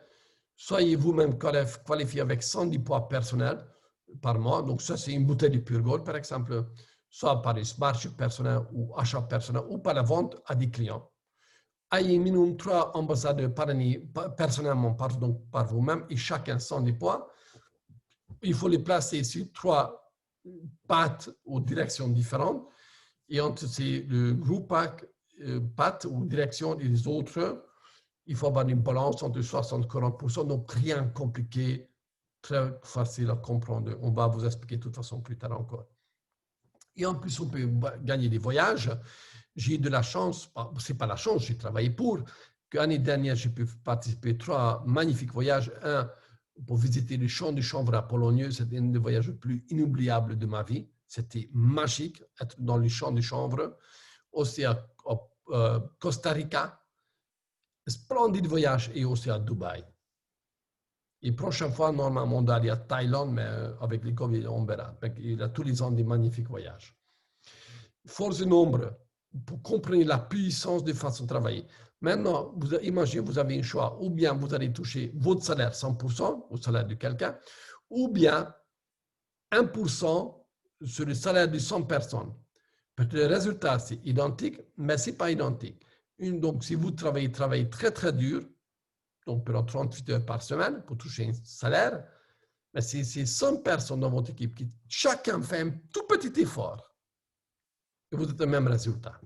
Soyez vous-même qualifié avec 110 points personnels par mois. Donc, ça, c'est une bouteille de Pure Gold, par exemple, soit par les marchés personnels ou achats personnels ou par la vente à des clients. Ayez minimum 3 ambassadeurs par année, personnellement par vous-même, et chacun 110 points. Il faut les placer sur 3 pattes ou directions différentes. Et entre le groupe pattes ou directions et les autres, il faut avoir une balance entre 60 et 40%. Donc, rien compliqué, très facile à comprendre. On va vous expliquer de toute façon plus tard encore. Et en plus, on peut gagner des voyages. J'ai eu de la chance, ce n'est pas la chance, j'ai travaillé pour, l'année dernière, j'ai pu participer à 3 magnifiques voyages. Un, pour visiter les champs de chanvre à Polonieux, c'était un des voyages les plus inoubliables de ma vie. C'était magique, être dans les champs de chanvre. Aussi à Costa Rica, splendide voyage, et aussi à Dubaï. Et prochaine fois, normalement, on doit aller à Thaïlande, mais avec les Covid, on verra. Il y a tous les ans des magnifiques voyages. Force de nombre, pour comprendre la puissance de façon de travailler. Maintenant, imaginez, vous avez un choix. Ou bien vous allez toucher votre salaire 100%, au salaire de quelqu'un, ou bien 1% sur le salaire de 100 personnes. Peut-être le résultat, c'est identique, mais ce n'est pas identique. Donc, si vous travaillez très, très dur, donc pendant 38 heures par semaine pour toucher un salaire, mais c'est 100 personnes dans votre équipe qui chacun fait un tout petit effort et vous êtes le même résultat.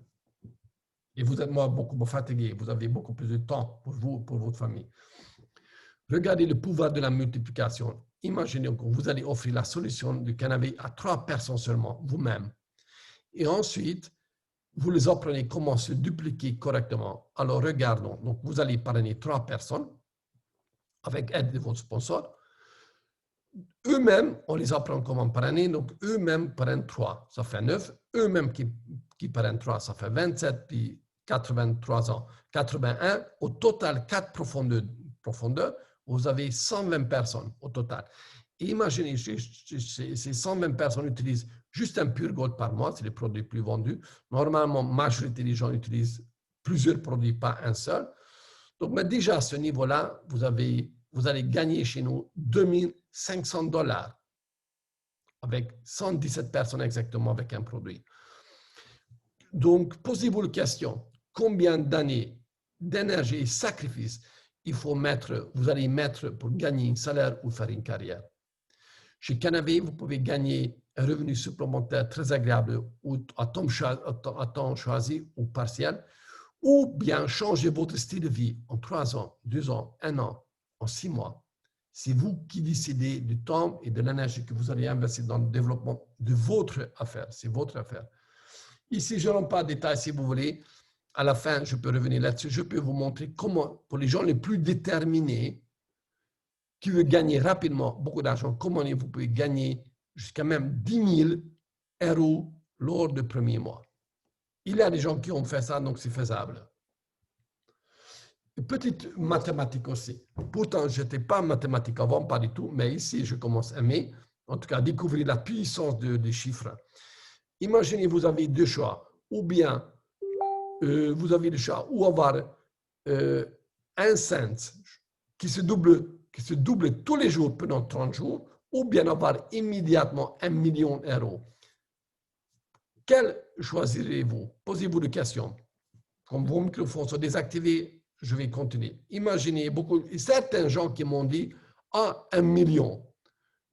Et vous êtes beaucoup fatigué, vous avez beaucoup plus de temps pour vous, pour votre famille. Regardez le pouvoir de la multiplication. Imaginez que vous allez offrir la solution du canapé à 3 personnes seulement, vous-même. Et ensuite, vous les apprenez comment se dupliquer correctement. Alors, regardons. Donc, vous allez parrainer 3 personnes avec l'aide de votre sponsor. Eux-mêmes, on les apprend comment parrainer. Donc, eux-mêmes parrainent 3, ça fait 9. Eux-mêmes qui parrainent 3, ça fait 27, puis 83 ans, 81. Au total, 4 profondeurs, vous avez 120 personnes au total. Et imaginez, ces 120 personnes utilisent juste un Pure Gold par mois, c'est les produits plus vendus. Normalement, la majorité des gens utilisent plusieurs produits, pas un seul. Donc, mais déjà à ce niveau-là, vous allez gagner chez nous $2500 avec 117 personnes exactement avec un produit. Donc, posez-vous la question, combien d'années d'énergie et sacrifice vous allez mettre pour gagner un salaire ou faire une carrière? Chez Canavey, vous pouvez gagner un revenu supplémentaire très agréable ou à temps choisi ou partiel, ou bien changer votre style de vie en 3 ans, 2 ans, 1 an, en 6 mois. C'est vous qui décidez du temps et de l'énergie que vous allez investir dans le développement de votre affaire. C'est votre affaire. Ici, je ne rentre pas en détail si vous voulez. À la fin, je peux revenir là-dessus. Je peux vous montrer comment, pour les gens les plus déterminés, qui veulent gagner rapidement beaucoup d'argent, comment vous pouvez gagner jusqu'à même 10 000 € lors du premier mois. Il y a des gens qui ont fait ça, donc c'est faisable. Une petite mathématique aussi. Pourtant, je n'étais pas mathématique avant, pas du tout, mais ici, je commence à aimer, en tout cas, à découvrir la puissance des chiffres. Imaginez, vous avez 2 choix, ou bien vous avez le choix ou avoir 1 cent qui se double tous les jours pendant 30 jours, ou bien avoir immédiatement 1 million d'euros. Quel choisirez-vous? Posez-vous des questions. Comme vos microphones sont désactivés, je vais continuer. Imaginez certains gens qui m'ont dit 1 million.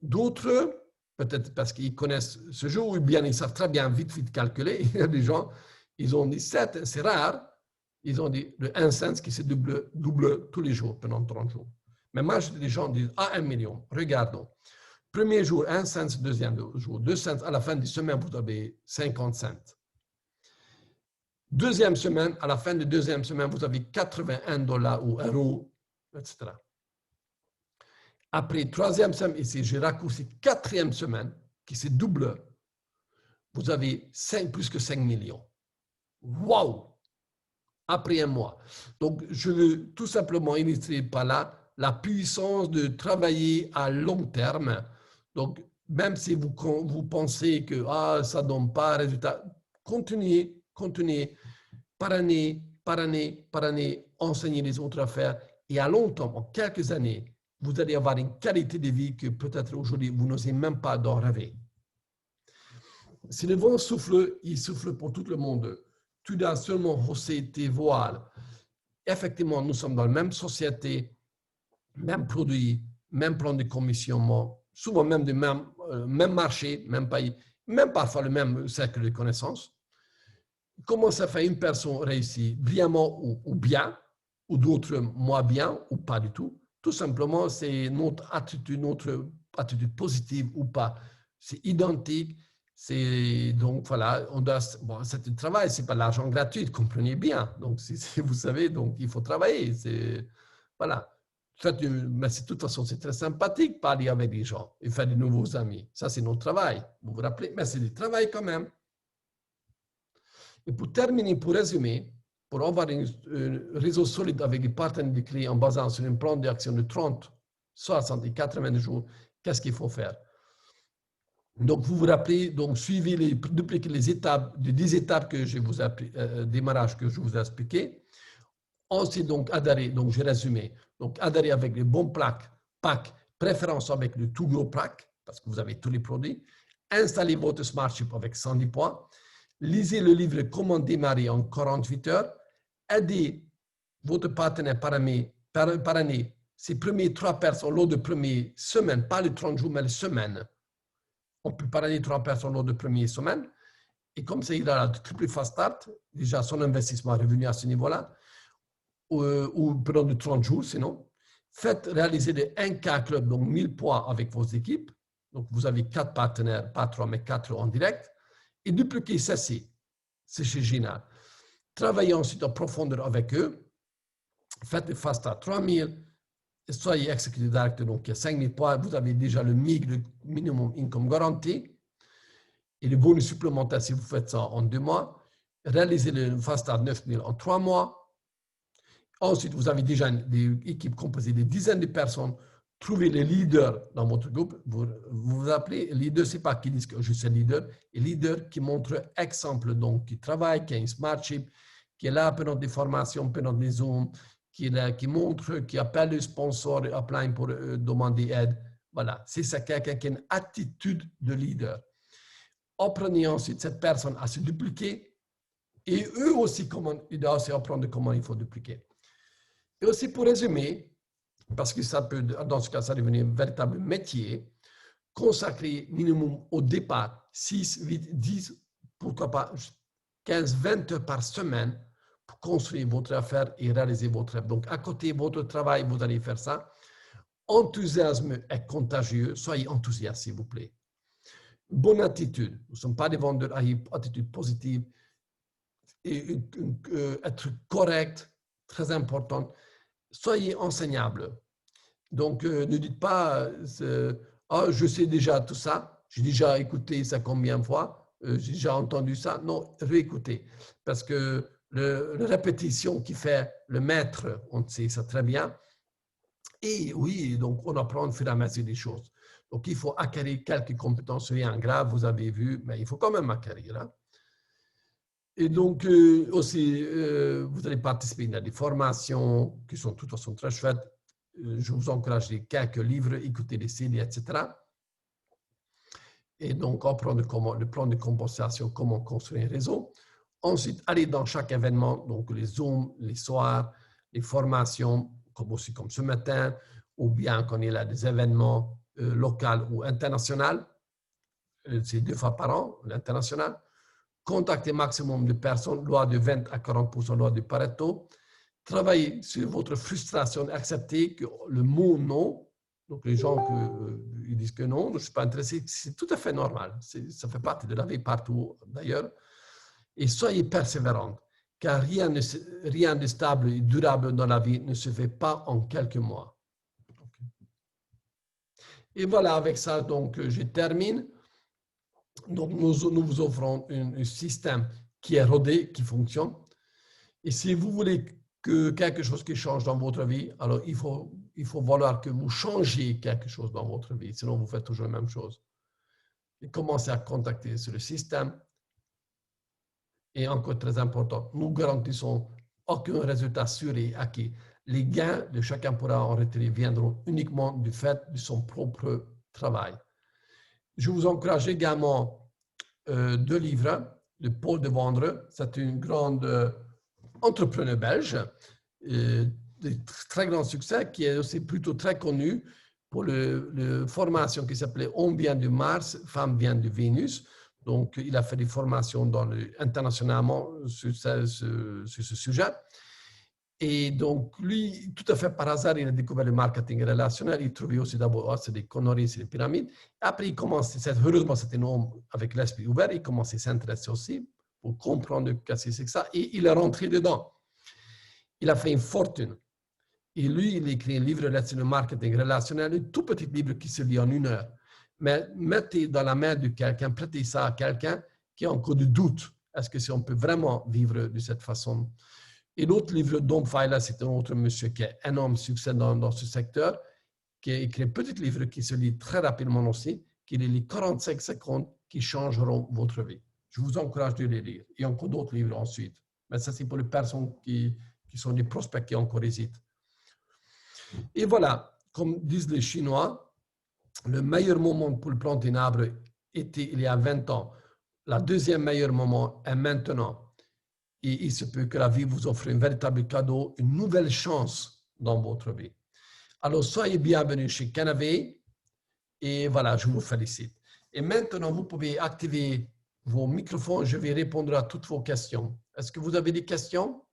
D'autres, peut-être parce qu'ils connaissent ce jeu, ou bien ils savent très bien vite calculer. Il y a des gens, ils ont dit, c'est rare, ils ont dit le 1 cent qui se double tous les jours pendant 30 jours. Mais moi, les gens disent 1 million. Regardons. Premier jour, 1 cent, deuxième jour, 2 cents. À la fin de la semaine, vous avez 50 cents. Deuxième semaine, à la fin de deuxième semaine, vous avez 81 $ ou euros, etc. Après troisième semaine, ici, j'ai raccourci quatrième semaine, qui se double. Vous avez plus que 5 millions. Waouh! Après un mois. Donc, je veux tout simplement illustrer par là la puissance de travailler à long terme. Donc, même si vous pensez que ça ne donne pas résultat, continuez, par année, enseignez les autres à faire. Et à long terme, en quelques années, vous allez avoir une qualité de vie que peut-être aujourd'hui, vous n'osez même pas d'en rêver. Si le vent souffle, il souffle pour tout le monde. Tu dois seulement hausser tes voiles. Effectivement, nous sommes dans la même société, même produit, même plan de commissionnement, souvent même du même marché, même pays, même parfois le même cercle de connaissances. Comment ça fait une personne réussit brillamment ou bien, ou d'autres moins bien ou pas du tout? Tout simplement, c'est notre attitude positive ou pas. C'est identique. C'est donc voilà, c'est un travail, c'est pas l'argent gratuit, comprenez bien. Donc vous savez, donc il faut travailler. Voilà. Mais de toute façon, c'est très sympathique parler avec des gens et faire de nouveaux amis. Ça, c'est notre travail. Vous vous rappelez, mais c'est du travail quand même. Et pour terminer, pour résumer, pour avoir un réseau solide avec des partenaires de clients en basant sur un plan d'action de 30, 60 et 80 jours, qu'est-ce qu'il faut faire? Donc, vous vous rappelez, donc, dupliquez les étapes, les 10 étapes que je vous ai démarrage que je vous ai expliqué. Ensuite, donc, adhérer, donc, j'ai résumé. Donc, adhérer avec les bons packs, préférence avec le tout gros pack, parce que vous avez tous les produits. Installez votre Smartship avec 110 points. Lisez le livre Comment démarrer en 48 heures. Aidez votre partenaire par année, ces premiers 3 personnes lors de première semaine, pas les 30 jours, mais les semaines. On peut parrainer 3 personnes lors de première semaine. Et comme ça, il a la triple fast start, déjà son investissement est revenu à ce niveau-là, ou pendant de 30 jours sinon. Faites réaliser des 1K club, donc 1000 points avec vos équipes. Donc, vous avez 4 partenaires, pas 3, mais 4 en direct. Et dupliquer ceci. C'est génial. Travaillez ensuite en profondeur avec eux. Faites le fast à 3000. Soyez exécutif directeur, donc il y a 5000 points. Vous avez déjà le MIG, le minimum income garanti. Et le bonus supplémentaire si vous faites ça en 2 mois. Réalisez le fast à 9000 en 3 mois. Ensuite, vous avez déjà une équipe composée de dizaines de personnes. Trouvez les leaders dans votre groupe. Vous appelez leader, ce n'est pas qui disent que je suis leader. Et leader qui montre exemple, donc qui travaille, qui a une Smartship, qui est là pendant des formations, pendant des Zooms, qui montre, qui appelle les sponsors, appelle pour demander aide. Voilà, c'est ça, quelqu'un qui a une attitude de leader. Apprenez ensuite cette personne à se dupliquer et eux aussi, ils doivent aussi apprendre comment il faut dupliquer. Et aussi pour résumer, parce que ça peut, dans ce cas, ça devenir un véritable métier, consacrer minimum au départ 6, 8, 10, pourquoi pas 15, 20 heures par semaine pour construire votre affaire et réaliser votre rêve. Donc, à côté de votre travail, vous allez faire ça. Enthousiasme est contagieux. Soyez enthousiaste, s'il vous plaît. Bonne attitude. Nous ne sommes pas des vendeurs à attitude positive. Et, être correct, très important. Soyez enseignable. Donc, ne dites pas je sais déjà tout ça, j'ai déjà écouté ça combien de fois, j'ai déjà entendu ça. Non, réécoutez. Parce que la répétition qui fait le maître, on sait ça très bien. Et oui, donc on apprend au fur et à mesure des choses. Donc, il faut acquérir quelques compétences, rien grave, vous avez vu, mais il faut quand même acquérir. Hein. Et donc, aussi, vous allez participer à des formations qui sont de toute façon très chouettes. Je vous encourage à lire quelques livres, écouter des CD, etc. Et donc, apprendre le plan de compensation, comment construire un réseau. Ensuite, aller dans chaque événement, donc les Zooms, les soirs, les formations, aussi comme ce matin, ou bien quand il y a des événements locaux ou internationaux. C'est 2 fois par an, l'international. Contactez maximum de personnes, loi de 20 à 40%, loi de Pareto. Travaillez sur votre frustration, acceptez que le mot non, donc les gens ils disent que non, je ne suis pas intéressé, c'est tout à fait normal, ça fait partie de la vie partout d'ailleurs. Et soyez persévérante. car rien de stable et durable dans la vie ne se fait pas en quelques mois. Et voilà, avec ça, donc, je termine. Donc, nous vous offrons un système qui est rodé, qui fonctionne. Et si vous voulez que quelque chose qui change dans votre vie, alors il faut vouloir que vous changiez quelque chose dans votre vie, sinon vous faites toujours la même chose. Et commencez à contacter sur le système. Et encore très important, nous garantissons aucun résultat sûr et acquis. Les gains de chacun pourra en retirer viendront uniquement du fait de son propre travail. Je vous encourage également 2 livres de Paul de Vendre. C'est une grande entrepreneur belge de très grand succès qui est aussi plutôt très connu pour la formation qui s'appelait Homme vient de Mars, femme vient de Vénus. Donc, il a fait des formations internationalement sur ce sujet. Et donc, lui, tout à fait par hasard, il a découvert le marketing relationnel. Il trouvait aussi d'abord c'est des conneries, c'est des pyramides. Après, il commence, heureusement, c'était un homme avec l'esprit ouvert. Il commence à s'intéresser aussi pour comprendre qu'est-ce que c'est que ça. Et il est rentré dedans. Il a fait une fortune. Et lui, il a écrit un livre sur le marketing relationnel, un tout petit livre qui se lit en 1 heure. Mais mettez dans la main de quelqu'un, prêtez ça à quelqu'un qui a encore de doute. Est-ce que si on peut vraiment vivre de cette façon? Et l'autre livre, Dom Pfeiler, c'est un autre monsieur qui a un énorme succès dans ce secteur, qui a écrit un petit livre qui se lit très rapidement aussi, qui lit 45 secondes qui changeront votre vie. Je vous encourage de les lire. Il y a encore d'autres livres ensuite. Mais ça, c'est pour les personnes qui sont des prospects qui encore hésitent. Et voilà, comme disent les Chinois, le meilleur moment pour planter un arbre était il y a 20 ans. Le deuxième meilleur moment est maintenant. Et il se peut que la vie vous offre un véritable cadeau, une nouvelle chance dans votre vie. Alors, soyez bienvenus chez Canavey. Et voilà, je vous félicite. Et maintenant, vous pouvez activer vos microphones. Je vais répondre à toutes vos questions. Est-ce que vous avez des questions?